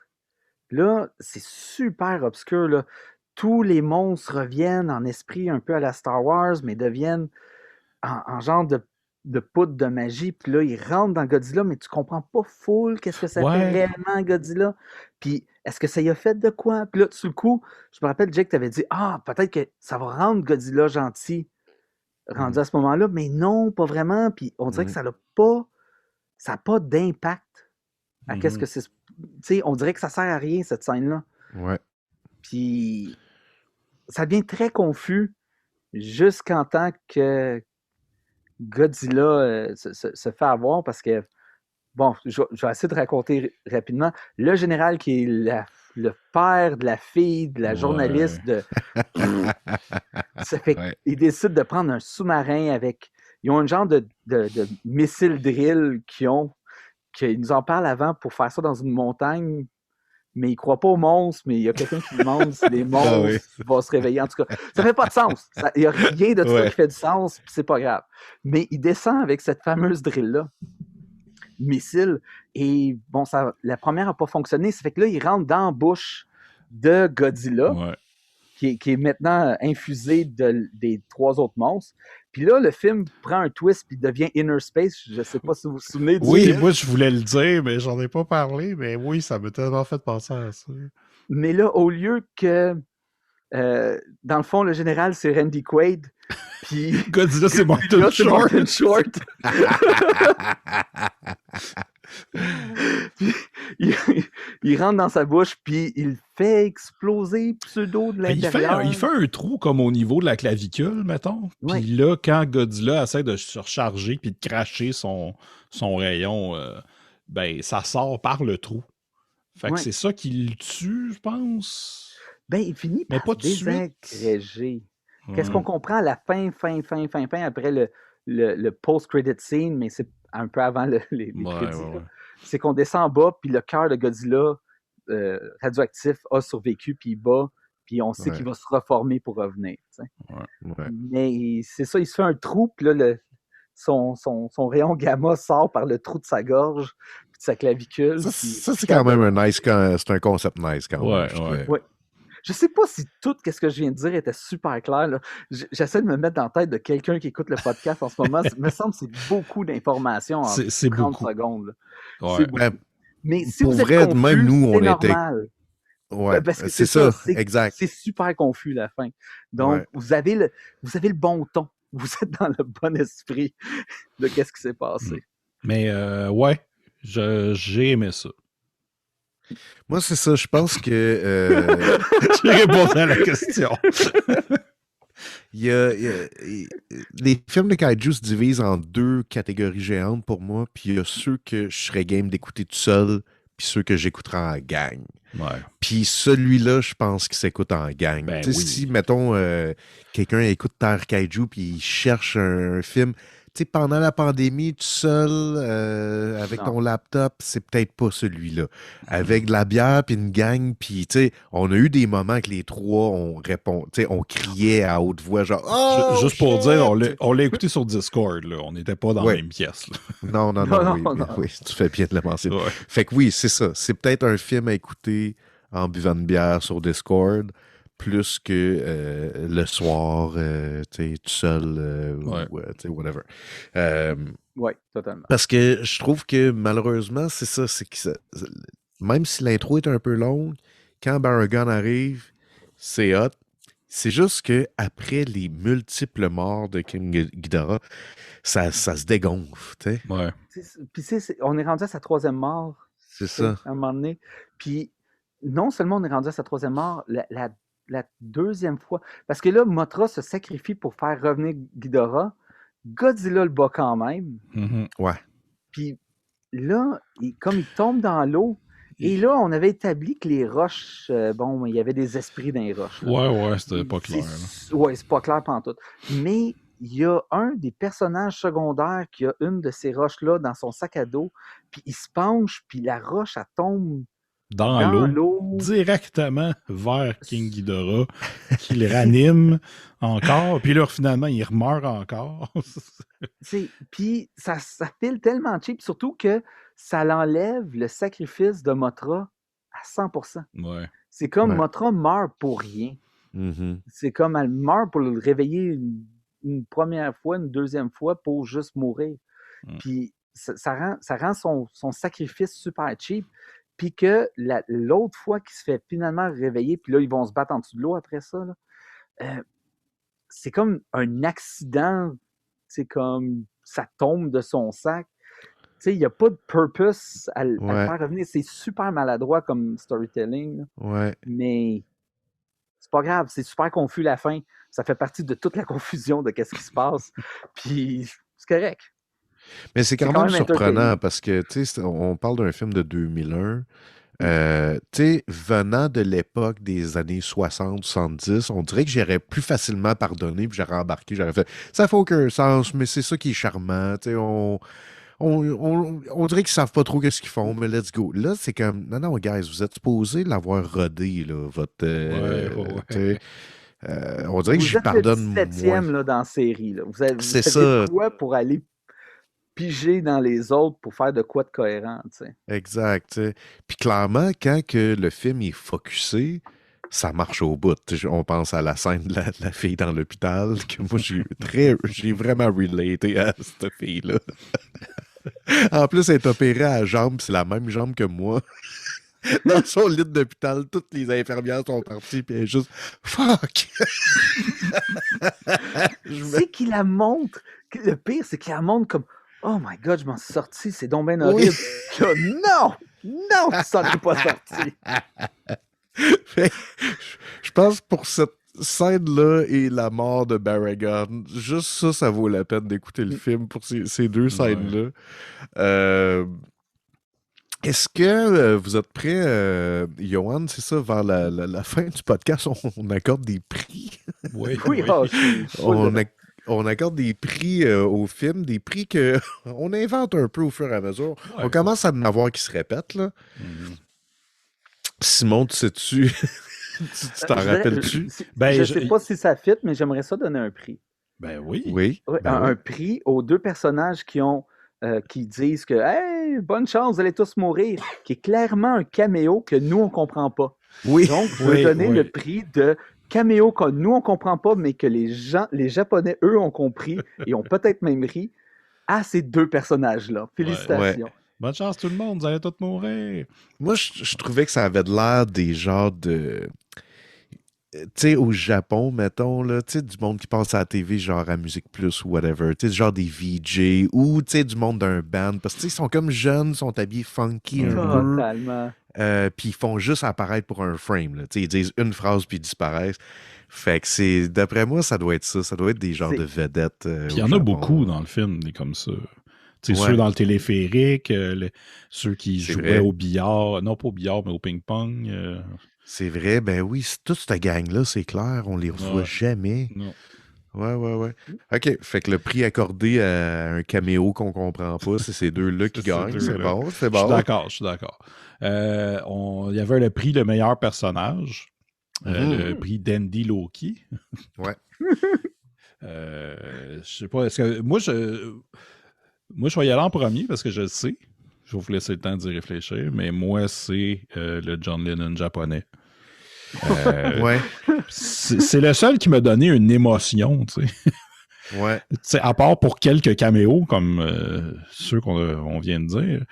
là, c'est super obscur, là. Tous les monstres reviennent en esprit un peu à la Star Wars, mais deviennent en genre de poudre de magie. Puis là, ils rentrent dans Godzilla, mais tu comprends pas full qu'est-ce que ça fait réellement Godzilla. Puis est-ce que ça y a fait de quoi? Puis là, tout le coup, je me rappelle, Jake, t'avais dit « Ah, peut-être que ça va rendre Godzilla gentil rendu à ce moment-là. » Mais non, pas vraiment. Puis on dirait que ça n'a pas d'impact à qu'est-ce que c'est. Tu sais, on dirait que ça sert à rien, cette scène-là. Ouais. Puis ça devient très confus jusqu'en tant que Godzilla se fait avoir parce que bon, je vais essayer de raconter rapidement. Le général qui est le père de la fille de la journaliste ça fait Ouais. qu'ils décident de prendre un sous-marin avec. Ils ont un genre de missile drill qu'ils nous en parlent avant pour faire ça dans une montagne, mais ils ne croient pas aux monstres, mais il y a quelqu'un qui demande si les monstres vont se réveiller. En tout cas, ça fait pas de sens. Il n'y a rien de ça qui fait du sens, puis c'est pas grave. Mais il descend avec cette fameuse drill-là, missile, et bon, la première n'a pas fonctionné. Ça fait que là, il rentre dans la bouche de Godzilla. Ouais. Qui est maintenant infusé des 3 autres monstres. Puis là, le film prend un twist puis devient Inner Space. Je ne sais pas si vous vous souvenez du Oui, film. moi, je voulais le dire, mais j'en ai pas parlé. Mais oui, ça m'a tellement fait penser à ça. Mais là, au lieu que... dans le fond, le général, c'est Randy Quaid. Puis... Godzilla, c'est Martin là, c'est Short. Martin Short. Puis, il rentre dans sa bouche, puis il fait exploser pseudo de l'intérieur. Il fait un trou comme au niveau de la clavicule, mettons. Ouais. Puis là, quand Godzilla essaie de se recharger puis de cracher son rayon, ben ça sort par le trou. Fait que c'est ça qui le tue, je pense. Ben, il finit par pas de suite. désagréger. Qu'est-ce qu'on comprend à la fin, après le post-credit scene, mais c'est un peu avant les crédits. Ouais. C'est qu'on descend en bas, puis le cœur de Godzilla radioactif a survécu, puis il bat, puis on sait qu'il va se reformer pour revenir. Mais c'est ça, il se fait un trou, puis là, son rayon gamma sort par le trou de sa gorge, puis de sa clavicule. Ça c'est quand même c'est un concept nice quand même. Ouais. Je sais pas si tout ce que je viens de dire était super clair. Là. J'essaie de me mettre dans la tête de quelqu'un qui écoute le podcast en ce moment. Il me semble que c'est beaucoup d'informations en 30 secondes. Là. C'est beaucoup. Mais si pour vous êtes vrai, confus, même nous, on normal. Ouais, parce que c'est ça, exact. C'est super confus la fin. Donc, vous avez le bon ton. Vous êtes dans le bon esprit de qu'est-ce qui s'est passé. Mais j'ai aimé ça. Moi, c'est ça. Je pense que... J'ai répondu à la question. Les films de kaiju se divisent en 2 catégories géantes pour moi. Puis il y a ceux que je serais game d'écouter tout seul, puis ceux que j'écouterais en gang. Ouais. Puis celui-là, je pense qu'il s'écoute en gang. Ben oui. Si, mettons, quelqu'un écoute Terre Kaiju puis il cherche un film... Tu sais, pendant la pandémie, tout seul, avec ton laptop, c'est peut-être pas celui-là. Avec de la bière puis une gang, puis tu sais, on a eu des moments que les 3, on criait à haute voix, genre « Oh, juste pour dire, on l'a écouté sur Discord, là. On n'était pas dans la même pièce. Là. Non, oui, tu fais bien de le mentionner. Ouais. Fait que oui, c'est ça. C'est peut-être un film à écouter en buvant une bière sur Discord, plus que le soir, tu sais, tout seul, ou, tu sais, whatever. Oui, totalement. Parce que je trouve que, malheureusement, c'est ça, c'est que même si l'intro est un peu longue, quand Baragon arrive, c'est hot. C'est juste que après les multiples morts de King Ghidorah, ça se dégonfle, tu sais. Ouais. Puis on est rendu à sa 3e mort. C'est ça. À un moment donné. Puis non seulement on est rendu à sa 3e mort, la 2e fois. Parce que là, Mothra se sacrifie pour faire revenir Ghidorah. Godzilla le bat quand même. Mm-hmm. Ouais. Puis là, comme il tombe dans l'eau, et là, on avait établi que les roches, il y avait des esprits dans les roches. Là. Ouais, c'était pas clair. Ouais, c'est pas clair pantoute. Mais il y a un des personnages secondaires qui a une de ces roches-là dans son sac à dos, puis il se penche, puis la roche, elle tombe dans l'eau, directement vers King Ghidorah, qui le ranime encore, puis là, finalement, il meurt encore. Puis ça file tellement cheap, surtout que ça l'enlève le sacrifice de Mothra à 100%. Ouais. C'est comme Mothra meurt pour rien. Mm-hmm. C'est comme elle meurt pour le réveiller une première fois, une 2e fois pour juste mourir. Puis ça rend son sacrifice super cheap. Puis que l'autre fois qu'il se fait finalement réveiller, puis là, ils vont se battre en dessous de l'eau après ça, là, c'est comme un accident. C'est comme ça tombe de son sac. Il n'y a pas de purpose à le faire revenir. C'est super maladroit comme storytelling. Là. Ouais. Mais c'est pas grave. C'est super confus la fin. Ça fait partie de toute la confusion de qu'est-ce qui se passe. Puis c'est correct. Mais c'est quand quand même même surprenant entertaining. parce que, tu sais, on parle d'un film de 2001. Tu sais, venant de l'époque des années 60-70, on dirait que j'aurais plus facilement pardonné, puis j'aurais embarqué, j'aurais fait, ça fait aucun sens, mais c'est ça qui est charmant, tu sais, on dirait qu'ils savent pas trop qu'est-ce qu'ils font, mais let's go. Là, c'est comme, non, non, guys, vous êtes supposés l'avoir rodé, là, votre, tu sais, on dirait que Vous j'y êtes le pardonne moins. 17e là, dans la série. Là. Vous C'est faisiez de ça, quoi pour aller piger dans les autres pour faire de quoi de cohérent, tu sais. exact, tu sais. Puis clairement, quand que le film est focusé, ça marche au bout. On pense à la scène de la fille dans l'hôpital, que moi, j'ai vraiment relaté à cette fille-là. En plus, elle est opérée à la jambe, c'est la même jambe que moi. Dans son lit d'hôpital, toutes les infirmières sont parties, puis elle est juste « Fuck! » C'est qu'il la montre. Le pire, c'est qu'il la montre comme Oh my god, je m'en suis sorti, c'est donc bien Oui. horrible. Puis là, non! Non, tu s'en es pas sorti. Fait que je pense que pour cette scène-là et la mort de Baragon, juste ça, ça vaut la peine d'écouter le film pour ces deux scènes-là. Est-ce que vous êtes prêts, Johan, c'est ça, vers la fin du podcast, on accorde des prix. Oui, Oui, oui. oh, je suis full On, dedans. on accorde des prix au film, des prix qu'on invente un peu au fur et à mesure. Ouais. On commence à en avoir qui se répètent, là. Mhm. Simon, tu sais-tu? tu t'en Je dirais- rappelles-tu? Ben, je je- sais pas si ça fit, mais j'aimerais ça donner un prix. Ben oui. Oui. Ouais, ben oui. un prix aux deux personnages qui disent que Hey, bonne chance, vous allez tous mourir, qui est clairement un caméo que nous, on comprend pas. Oui. Donc, je veux Oui, donner oui. le prix de caméo que nous, on comprend pas, mais que les Japonais, eux, ont compris et ont peut-être même ri à ces deux personnages-là. Félicitations. Bonne chance tout le monde, vous allez tous mourir. Moi, je trouvais que ça avait de l'air des genres de... Tu sais, au Japon, mettons, là, tu sais, du monde qui passe à la TV, genre à Musique Plus ou whatever, tu sais, genre des VJ ou, tu sais, du monde d'un band, parce que, tu sais, ils sont comme jeunes, sont habillés funky un peu, Totalement. puis ils font juste apparaître pour un frame, là, tu sais, ils disent une phrase puis ils disparaissent. Fait que c'est, d'après moi, ça doit être ça, ça doit être des genres C'est- de vedettes. Puis il y au en a Japon. beaucoup dans le film, des comme ça. Tu sais, Ouais. ceux dans le téléphérique, ceux qui C'est jouaient vrai. au billard, non pas au billard, mais au ping-pong. C'est vrai, ben oui, toute cette gang-là, c'est clair, on les revoit Ouais. jamais. Non. Ouais. OK, fait que le prix accordé à un caméo qu'on comprend pas, c'est ces deux-là qui C'est ces gagnent. C'est deux-là. bon, c'est Je bon. suis d'accord. Il y avait le prix le meilleur personnage, le prix d'Andy Loki. Ouais. Je sais pas, est-ce que moi je vais y aller en premier parce que je le sais. Je vais vous laisser le temps d'y réfléchir, mais moi, c'est le John Lennon japonais. Ouais, C'est le seul qui m'a donné une émotion, tu sais. ouais. Tu sais, à part pour quelques caméos, comme ceux qu'on vient de dire,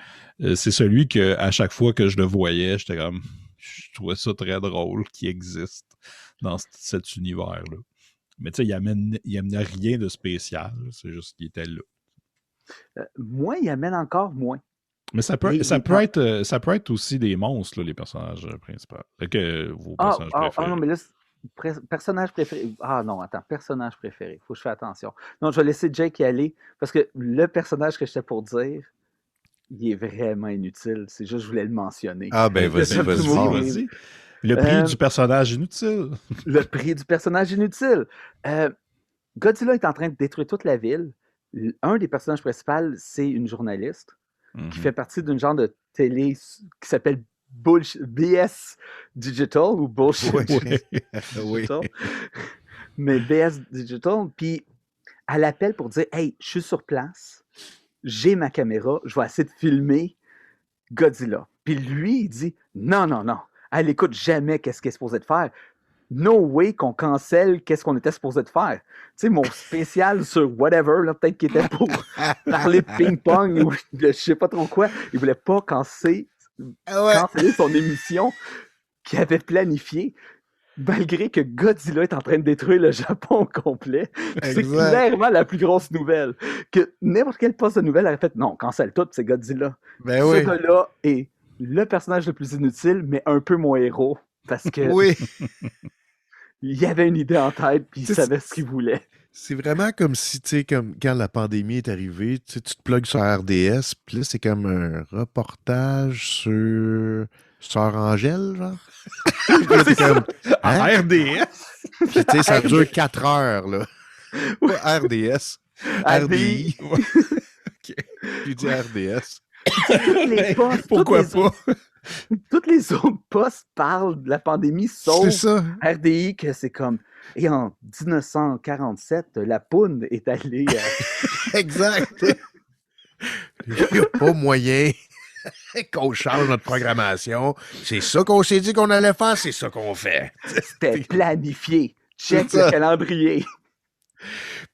c'est celui que à chaque fois que je le voyais, j'étais comme, je trouvais ça très drôle qu'il existe dans cet univers-là. Mais tu sais, il amenait rien de spécial, c'est juste qu'il était là. Moi, il amène encore moins. Mais ça peut être aussi des monstres, là, les personnages principaux. Fait que vos personnages préférés. non, mais là, personnage préféré. Ah non, attends, personnage préféré. Faut que je fasse attention. Non, je vais laisser Jake y aller parce que le personnage que j'étais pour dire, il est vraiment inutile. C'est juste, je voulais le mentionner. Ah ben vas-y, Le vas-y. mot- Vas-y. Le prix du personnage inutile. Le prix du personnage inutile. Godzilla est en train de détruire toute la ville. Un des personnages principaux, c'est une journaliste qui fait partie d'une genre de télé qui s'appelle BS Digital ou Bullshit Oui. Digital. Mais BS Digital, puis elle appelle pour dire Hey, je suis sur place, j'ai ma caméra, je vais essayer de filmer Godzilla. Puis lui, il dit Non, elle écoute jamais qu'est-ce qu'elle est supposée de faire. No way qu'on cancelle qu'est-ce qu'on était supposé de faire. Tu sais, mon spécial sur whatever, là, peut-être qu'il était pour parler de ping-pong ou de je sais pas trop quoi. Il voulait pas canceller son émission qu'il avait planifiée, malgré que Godzilla est en train de détruire le Japon au complet. C'est Exact. clairement la plus grosse nouvelle. Que n'importe quel poste de nouvelle aurait fait non, cancelle tout, c'est Godzilla. Ben Ce oui. gars-là est le personnage le plus inutile, mais un peu moins héros. Parce que Oui. il avait une idée en tête, puis il C'est- savait ce qu'il voulait. C'est vraiment comme si, tu sais, comme quand la pandémie est arrivée, tu sais, tu te plugues sur RDS, puis là, c'est comme un reportage sur Sœur Angèle, genre. Puis là, t'es comme, hein? RDS? Puis, tu sais, ça dure 4 heures, là. Pas RDS, RDI. OK. Tu dis RDS. Toutes les postes, Pourquoi pas? Toutes les autres postes parlent de la pandémie, C'est sauf ça. RDI, que c'est comme. Et en 1947, la poune est allée. Exact. Il n'y a pas moyen qu'on change notre programmation. C'est ça qu'on s'est dit qu'on allait faire, c'est ça qu'on fait. C'était planifié. Check C'est ça. le calendrier.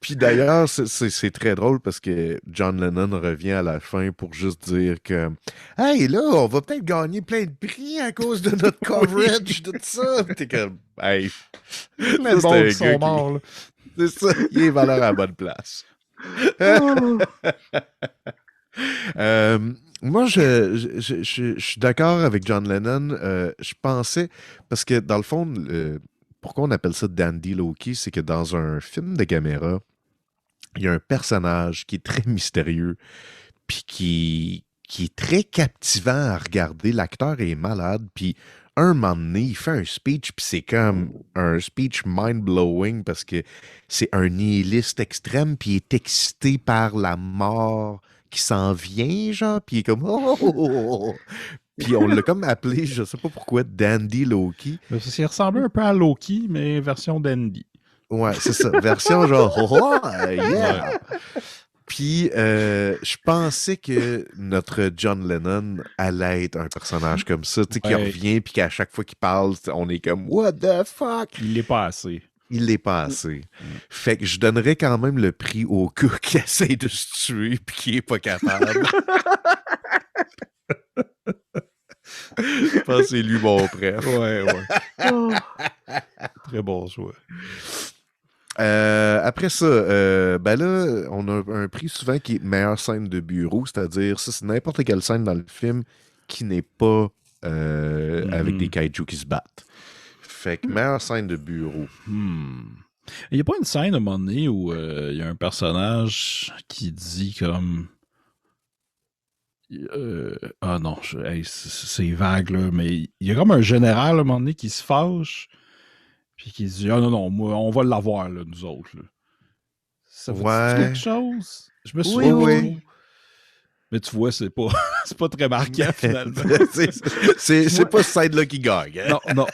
Puis d'ailleurs, c'est très drôle parce que John Lennon revient à la fin pour juste dire que hey, là, on va peut-être gagner plein de prix à cause de notre coverage, tout ça. Puis t'es comme, hey, Les c'est bons un qui sont gars morts, là. c'est ça, il est valeur à la bonne place. Oh. Moi, je suis d'accord avec John Lennon. Je pensais, parce que dans le fond, pourquoi on appelle ça Dandy Loki, c'est que dans un film de Gamera, il y a un personnage qui est très mystérieux, puis qui est très captivant à regarder. L'acteur est malade, puis un moment donné, il fait un speech, puis c'est comme un speech mind-blowing parce que c'est un nihiliste extrême, puis il est excité par la mort qui s'en vient, genre, puis il est comme oh, oh, oh, oh. Puis on l'a comme appelé, je sais pas pourquoi, Dandy Loki. Parce qu'il ressemblait un peu à Loki, mais version Dandy. Ouais, c'est ça, version genre oh, oh, yeah. Puis je pensais que notre John Lennon allait être un personnage comme ça, tu sais, qui Ouais. revient, puis qu'à chaque fois qu'il parle, on est comme what the fuck. Il l'est pas assez. Il l'est pas assez. Fait que je donnerais quand même le prix au gars qui essaie de se tuer puis qui est pas capable. Je pense que c'est lui mon préf. Ouais. Oh. Très bon choix. Après ça, ben là, on a un prix souvent qui est meilleure scène de bureau, c'est-à-dire ça, c'est n'importe quelle scène dans le film qui n'est pas avec des kaiju qui se battent. Fait que meilleure scène de bureau. Il n'y a pas une scène à un moment donné où il y a un personnage qui dit comme ah non, hey, c'est vague là, mais il y a comme un général à un moment donné qui se fâche puis qui dit ah non, moi, on va l'avoir là, nous autres. Là. Ça fait Ouais. quelque chose? Je me Oui, souviens. oui. Mais tu vois, c'est pas, c'est pas très marquant finalement. c'est pas ce scène-là qui gagne. Hein? Non.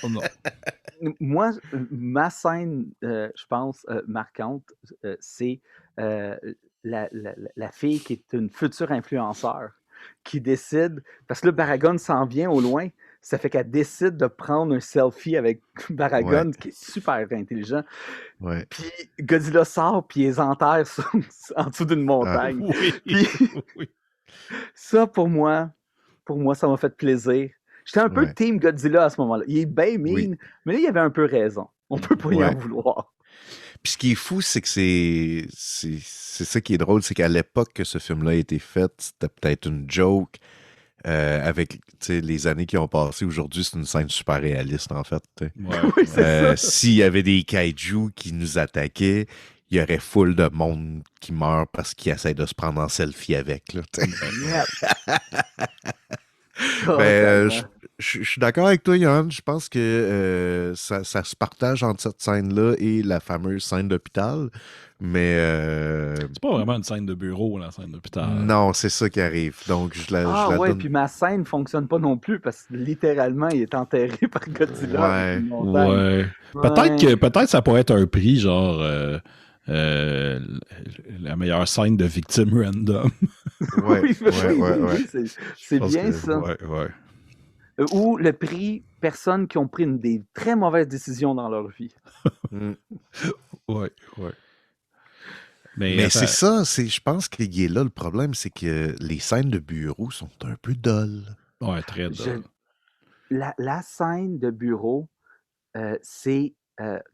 Moi, ma scène, je pense, marquante, c'est la fille qui est une future influenceur qui décide, parce que là, Baragon s'en vient au loin, ça fait qu'elle décide de prendre un selfie avec Baragon, qui est super intelligent. Ouais. Puis Godzilla sort, puis il les enterre en dessous d'une montagne. Oui. Puis Oui. ça, pour moi, ça m'a fait plaisir. J'étais un peu Ouais. team Godzilla à ce moment-là. Il est bien mean, Oui. mais là, il avait un peu raison. On peut pas y en vouloir. Puis ce qui est fou, c'est que c'est ça qui est drôle, c'est qu'à l'époque que ce film-là a été fait, c'était peut-être une joke. Avec tu sais, les années qui ont passé, aujourd'hui, c'est une scène super réaliste, en fait. Tu sais. Ouais. Oui, c'est ça. S'il y avait des kaiju qui nous attaquaient, il y aurait full de monde qui meurt parce qu'ils essaient de se prendre en selfie avec. Là, tu sais. Ben, je suis d'accord avec toi, Yann. Je pense que ça se partage entre cette scène-là et la fameuse scène d'hôpital. Mais C'est pas vraiment une scène de bureau, la scène d'hôpital. non, c'est ça qui arrive. Donc, je la ouais, donne. puis ma scène fonctionne pas non plus parce que littéralement, il est enterré par Godzilla. Ouais. avec une montagne. Ouais. Ouais. Peut-être ça pourrait être un prix, genre la meilleure scène de victime random. Ouais, Oui, ouais. c'est Je pense bien que- ça. Ouais. Ou le prix personnes qui ont pris des très mauvaises décisions dans leur vie. Mm. Ouais. Mais c'est ça, je pense qu'il est là le problème, c'est que les scènes de bureau sont un peu dolles. Ouais, très drôle. La scène de bureau, c'est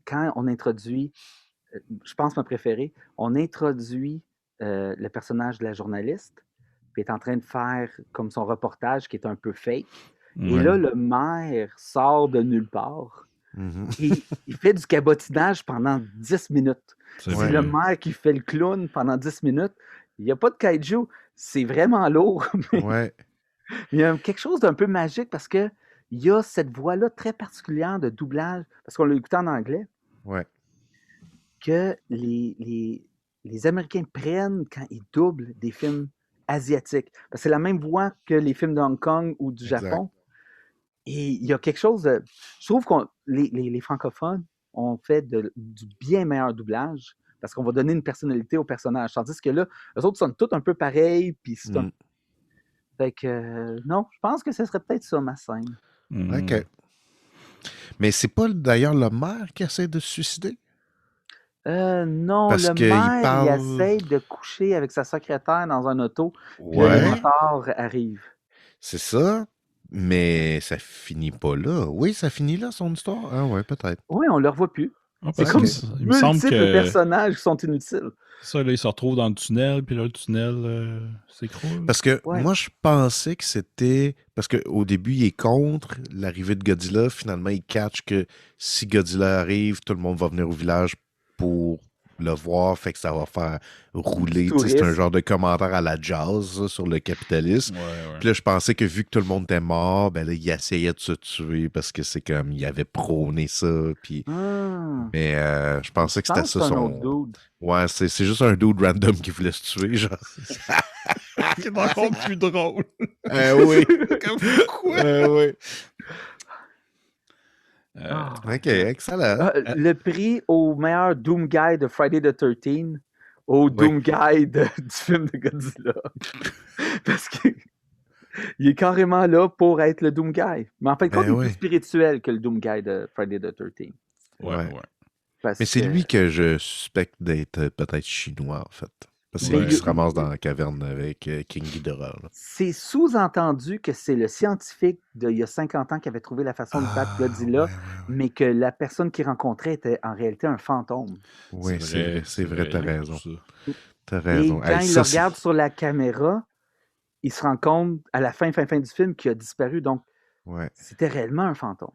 quand on introduit, je pense ma préférée, on introduit le personnage de la journaliste, puis elle est en train de faire comme son reportage qui est un peu fake. Et Ouais. là, le maire sort de nulle part. Mhm. Il fait du cabotinage pendant 10 minutes. C'est C'est le maire qui fait le clown pendant 10 minutes. Il n'y a pas de kaiju. C'est vraiment lourd. Mais Ouais. il y a quelque chose d'un peu magique parce que il y a cette voix-là très particulière de doublage, parce qu'on l'a écouté en anglais, Ouais. que les Américains prennent quand ils doublent des films asiatiques. Parce que c'est la même voix que les films de Hong Kong ou du Exact. Japon. Et il y a quelque chose de... Je trouve que les francophones ont fait du bien meilleur doublage parce qu'on va donner une personnalité au personnage. Tandis que là, eux autres sont tous un peu pareils. Puis c'est un... Fait que non, je pense que ce serait peut-être ça ma scène. OK. Mais c'est pas d'ailleurs le maire qui essaie de se suicider? Non, Parce le qu'il maire, il parle... essaie de coucher avec sa secrétaire dans un auto. Puis là, Ouais, les motards arrivent. c'est ça. Mais ça finit pas là. Oui, ça finit là, son histoire? Ah ouais, peut-être. Oui, on ne le revoit plus. C'est parce comme que il me semble multiples que personnages qui sont inutiles. ça, là, il se retrouve dans le tunnel, puis là, le tunnel s'écroule. Parce que Ouais. moi, je pensais que c'était... Parce qu'au début, il est contre l'arrivée de Godzilla. Finalement, il catch que si Godzilla arrive, tout le monde va venir au village pour le voir. Fait que ça va faire rouler. Tu sais, c'est un tourisme. genre de commentaire à la Jazz ça, sur le capitalisme. Ouais. Puis là, je pensais que vu que tout le monde était mort, ben là, il essayait de se tuer parce que c'est comme... Il avait prôné ça. Puis... Ah, Mais je pensais que je c'était pense ça que c'est un son... autre dude. Ouais, c'est juste un dude random qui voulait se tuer, genre. C'est encore plus drôle. Oui. Comme quoi? Oui. Ah. OK, excellent. Le prix au meilleur Doom Guy de Friday the 13th au Doom Guy du film de Godzilla. Parce que il est carrément là pour être le Doom Guy. Mais en fait, il est plus spirituel que le Doom Guy de Friday the 13th. Ouais. Mais c'est lui que je suspecte d'être peut-être chinois, en fait. Parce que c'est lui qui se ramasse dans la caverne avec King Ghidorah. Là. C'est sous-entendu que c'est le scientifique d'il y a 50 ans qui avait trouvé la façon de battre Godzilla, mais que la personne qu'il rencontrait était en réalité un fantôme. Oui, c'est vrai, t'as raison. T'as Et raison. quand il le regarde sur la caméra, il se rend compte à la fin du film qu'il a disparu. Donc, c'était réellement un fantôme.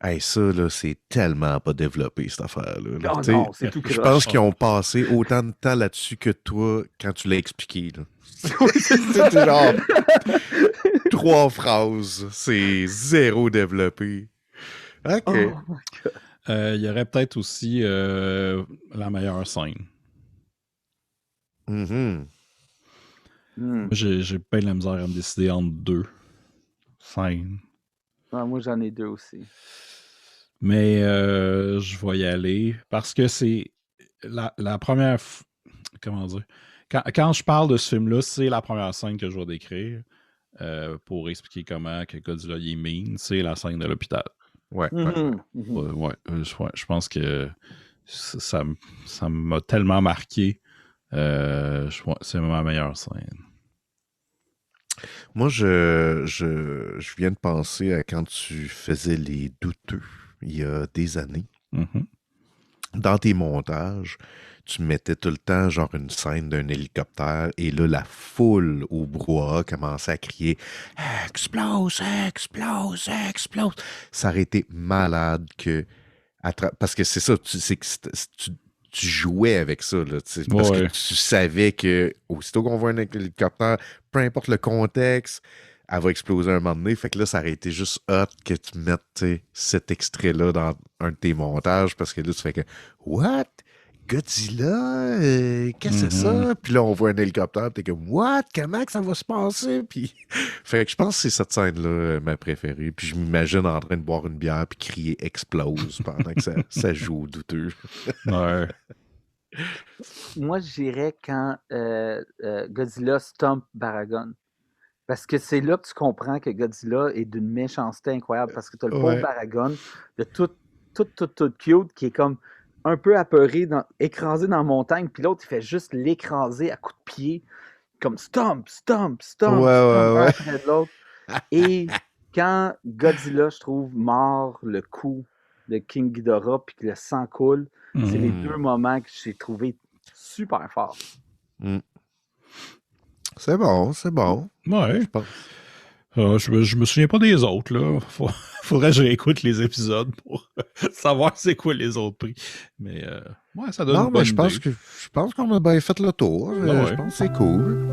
Hey, ça, là, c'est tellement pas développé, cette affaire-là. Là. Oh non, c'est tout croche. Je pense qu'ils ont passé autant de temps là-dessus que toi quand tu l'as expliqué. Là. C'était genre 3 phrases. C'est zéro développé. OK. Oh my God. Il y aurait peut-être aussi la meilleure scène. J'ai pas la misère à me décider entre 2 scènes. Ouais, moi, j'en ai 2 aussi. Mais je vais y aller parce que c'est la première... Comment dire? Quand je parle de ce film-là, c'est la première scène que je vais décrire pour expliquer comment que Godzilla est mean. C'est la scène de l'hôpital. Je pense que ça m'a tellement marqué. C'est ma meilleure scène. Moi, je viens de penser à quand tu faisais les douteux il y a des années. Dans tes montages, tu mettais tout le temps genre une scène d'un hélicoptère et là, la foule au brouhaha commençait à crier « Explose, explose, explose ». Ça aurait été malade que... Parce que c'est ça, tu jouais avec ça, là, parce que tu savais que aussitôt qu'on voit un hélicoptère, peu importe le contexte, elle va exploser un moment donné. Fait que là, ça aurait été juste hot que tu mettes cet extrait-là dans un de tes montages parce que là, tu fais que « What? Godzilla? Qu'est-ce que c'est ça? » Puis là, on voit un hélicoptère, t'es comme « What? Comment que ça va se passer? » Puis fait que je pense que c'est cette scène-là ma préférée. Puis je m'imagine en train de boire une bière puis crier « Explose » pendant que ça joue au douteux. Moi, je dirais quand Godzilla stomp Baragon. Parce que c'est là que tu comprends que Godzilla est d'une méchanceté incroyable. Parce que tu as le pauvre Baragon, de tout cute, qui est comme un peu apeuré, écrasé dans la montagne. Puis l'autre, il fait juste l'écraser à coups de pied. Comme stomp, stomp, stomp, un après de l'autre. Et quand Godzilla, je trouve, mord le cou de King Ghidorah puis que le sang coule, c'est les 2 moments que j'ai trouvé super forts. C'est bon, c'est bon. Ouais. Je me souviens pas des autres, là. Faudrait que je réécoute les épisodes pour savoir c'est quoi les autres prix. Mais ouais, ça donne Non, une bonne mais je idée. pense qu'on a bien fait le tour. Ah ouais. Je pense que c'est cool.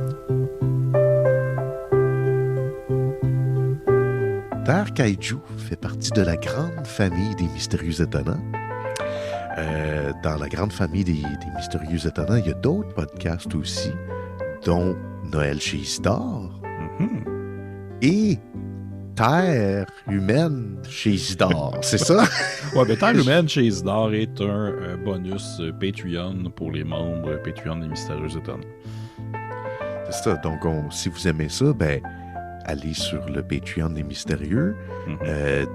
Terre Kaiju fait partie de la grande famille des Mystérieux Étonnants. Dans la grande famille des Mystérieux Étonnants, il y a d'autres podcasts aussi, dont Noël chez Isidore Mhm. et Terre humaine chez Isidore. C'est ça? Ouais, mais Terre humaine chez Isidore est un bonus Patreon pour les membres Patreon des Mystérieux Étonnants. C'est ça. Donc, si vous aimez ça, ben, allez sur le Patreon des Mystérieux, Mhm.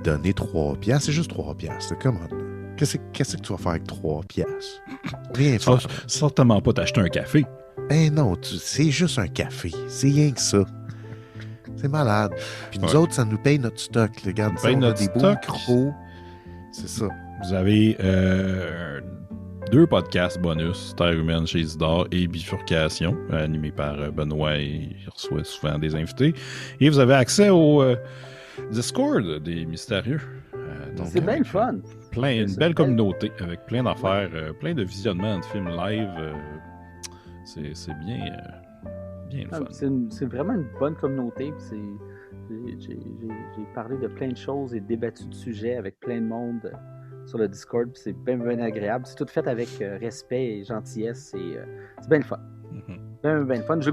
donnez 3 piastres. C'est juste 3 piastres. Come on. Qu'est-ce que tu vas faire avec 3 piastres? Rien faire. Certainement pas t'acheter un café. Ben non, c'est juste un café. C'est rien que ça. C'est malade. Puis nous Ouais. autres, ça nous paye notre stock. Regarde, ça, Paye on a notre des beaux stock. micros. C'est ça. Vous avez 2 podcasts bonus, Terre humaine chez Isidore et Bifurcation, animés par Benoît, et il reçoit souvent des invités. Et vous avez accès au Discord des Mystérieux. Donc, C'est bien le fun. une C'est belle bien. communauté avec plein d'affaires, plein de visionnements de films live. C'est bien le fun. C'est vraiment une bonne communauté. puis J'ai parlé de plein de choses et débattu de sujets avec plein de monde sur le Discord. puis C'est bien, bien agréable. C'est tout fait avec respect et gentillesse. Et c'est bien le fun. Mhm. Bien le fun. Je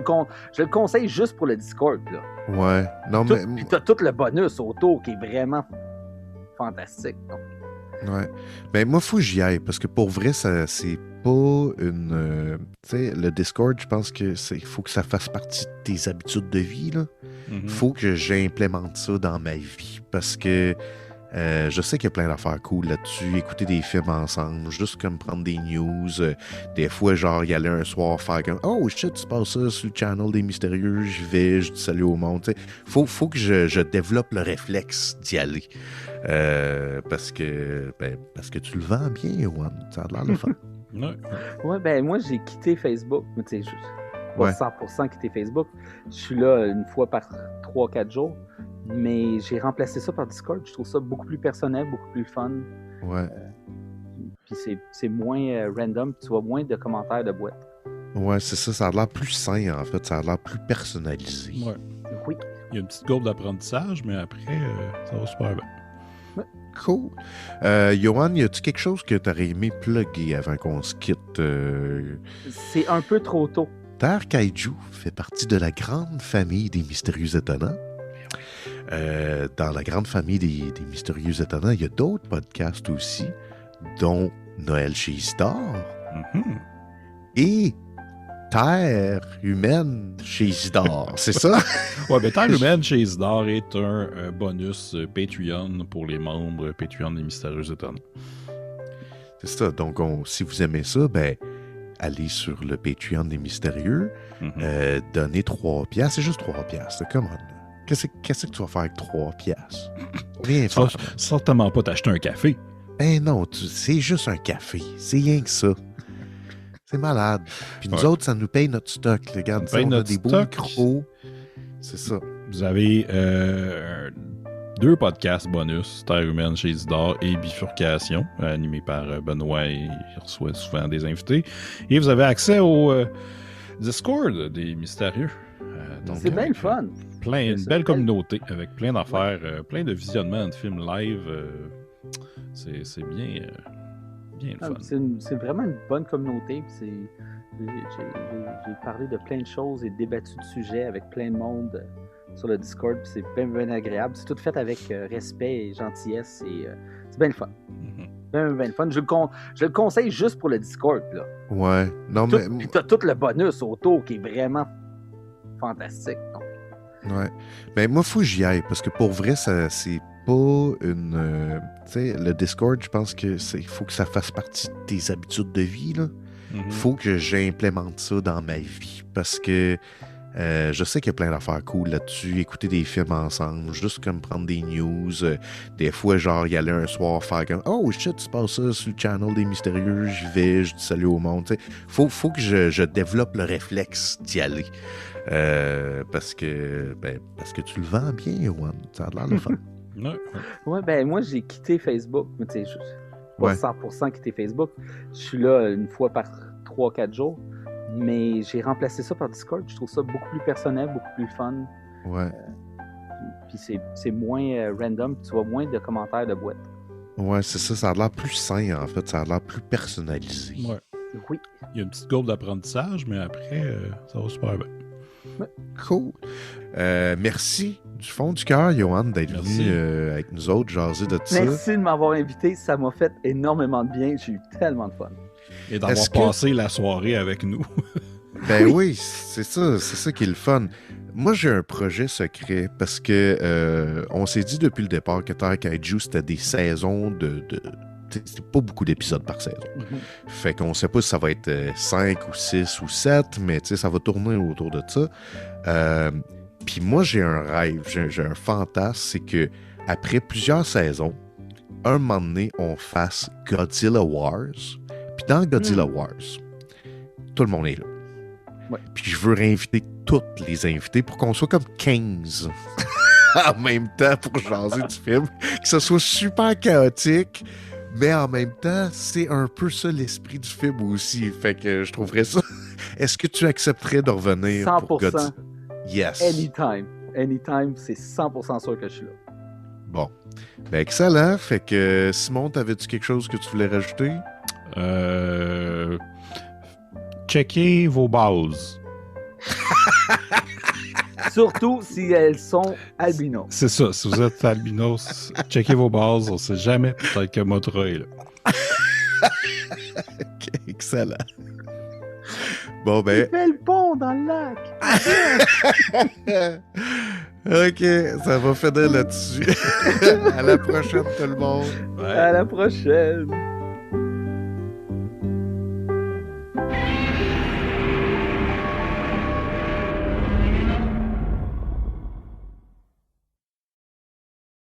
le conseille juste pour le Discord. Là. Ouais. Non, Tout- mais. Puis t'as tout le bonus autour qui est vraiment fantastique. Donc, Ouais. Ben, moi, faut que j'y aille parce que pour vrai, ça, c'est pas une. Tu sais, le Discord, je pense que il faut que ça fasse partie de tes habitudes de vie, là. Mhm. Faut que j'implémente ça dans ma vie parce que je sais qu'il y a plein d'affaires cool là-dessus. Écouter des films ensemble, juste comme prendre des news. Des fois, genre, y aller un soir faire comme oh shit, tu passes ça sur le channel des Mystérieux, j'y vais, je dis salut au monde. T'sais. Faut que je développe le réflexe d'y aller. Parce que tu le vends bien, Juan. Ça a l'air de fun. Ouais. ouais, ben moi, j'ai quitté Facebook. Mais tu sais, pas Ouais. 100% quitté Facebook. Je suis là une fois par 3-4 jours. Mais j'ai remplacé ça par Discord. Je trouve ça beaucoup plus personnel, beaucoup plus fun. Ouais. Puis c'est moins random. Tu vois moins de commentaires de boîte. Ouais, c'est ça. Ça a l'air plus sain, en fait. Ça a l'air plus personnalisé. Ouais. Oui. Il y a une petite courbe d'apprentissage, mais après, ça va super bien. Cool. Johan, y a-tu quelque chose que t'aurais aimé plugger avant qu'on se quitte? C'est un peu trop tôt. Terre Kaiju fait partie de la grande famille des Mystérieux Étonnants. Dans la grande famille des Mystérieux Étonnants, il y a d'autres podcasts aussi, dont Noël chez Isidore Mhm. et Terre humaine chez Isidore. C'est ça? Ouais, ben Terre humaine chez Isidore est un bonus Patreon pour les membres Patreon des Mystérieux Étonnants. C'est ça. Donc, si vous aimez ça, ben, allez sur le Patreon des Mystérieux, Mhm. donnez 3 piastres. C'est juste 3 piastres. Come on. Qu'est-ce que tu vas faire avec 3 piastres? Rien faire. Certainement pas t'acheter un café. Ben non, c'est juste un café. C'est rien que ça. C'est malade. Puis nous Ouais. autres, ça nous paye notre stock. Regarde, Ça paye on a notre des beaux stock. micros. C'est ça. Vous avez 2 podcasts bonus, Terre humaine chez Isidore et Bifurcation, animés par Benoît, et il reçoit souvent des invités. Et vous avez accès au Discord des Mystérieux. Donc, C'est bien le fun. Une C'est belle ça. communauté avec plein d'affaires, plein de visionnements de films live. C'est bien le Ah, fun. C'est vraiment une bonne communauté. puis J'ai parlé de plein de choses et débattu de sujets avec plein de monde sur le Discord. puis C'est bien, bien agréable. C'est tout fait avec respect et gentillesse. Et c'est bien le fun. Mhm. Bien le fun. Je le conseille juste pour le Discord. Là. Ouais. Non, Tout- mais. Puis t'as tout le bonus autour qui est vraiment fantastique. Donc, Ouais. Ben, moi, faut que j'y aille parce que pour vrai, ça, c'est pas une. Tu sais, le Discord, je pense que il faut que ça fasse partie de tes habitudes de vie, là. Mhm. Faut que j'implémente ça dans ma vie parce que Je sais qu'il y a plein d'affaires cool là-dessus. Écouter des films ensemble, juste comme prendre des news. Des fois, genre, y aller un soir faire comme oh shit, tu passes ça sur le channel des mystérieux, j'y vais, je dis salut au monde. T'sais. Faut que je développe le réflexe d'y aller. Parce que tu le vends bien, Yoann. Ça a l'air de fun. Ouais, ben moi, j'ai quitté Facebook. Mais tu sais, pas Ouais. 100% quitté Facebook. Je suis là une fois par 3-4 jours. Mais j'ai remplacé ça par Discord. Je trouve ça beaucoup plus personnel, beaucoup plus fun. Ouais. Puis c'est moins random. Tu vois moins de commentaires de boîte. Ouais, c'est ça. Ça a l'air plus sain, en fait. Ça a l'air plus personnalisé. Ouais. Oui. Il y a une petite courbe d'apprentissage, mais après, ça va super bien. Cool. Merci du fond du cœur, Yoann, d'être Merci. venu avec nous autres, jaser de ça. Merci de m'avoir invité. Ça m'a fait énormément de bien. J'ai eu tellement de fun. Et d'avoir Est-ce que- passé la soirée avec nous. Ben oui, c'est ça qui est le fun. Moi, j'ai un projet secret parce que on s'est dit depuis le départ que Terre Kaiju, c'était des saisons c'est pas beaucoup d'épisodes par saison. Fait qu'on sait pas si ça va être 5 ou 6 ou 7, mais ça va tourner autour de ça. Puis moi, j'ai un rêve, j'ai un fantasme, c'est que après plusieurs saisons, un moment donné, on fasse Godzilla Wars. Puis dans Godzilla Wars, tout le monde est là. Ouais. Puis je veux réinviter toutes les invités pour qu'on soit comme 15 en même temps pour jaser du film. Que ce soit super chaotique, mais en même temps, c'est un peu ça l'esprit du film aussi. Fait que je trouverais ça. Est-ce que tu accepterais de revenir pour 100%. Godzilla? Yes. Anytime. Anytime, c'est 100% sûr que je suis là. Bon. Ben excellent. Fait que Simon, t'avais-tu quelque chose que tu voulais rajouter? Checkez vos bases. Surtout si elles sont albinos. C'est ça, si vous êtes albinos, checkez vos bases, on sait jamais, peut-être que Motra est là. Ok, excellent. Bon Il ben, fait le pont dans le lac. ok, ça va finir là-dessus. À la prochaine tout le monde. À la prochaine.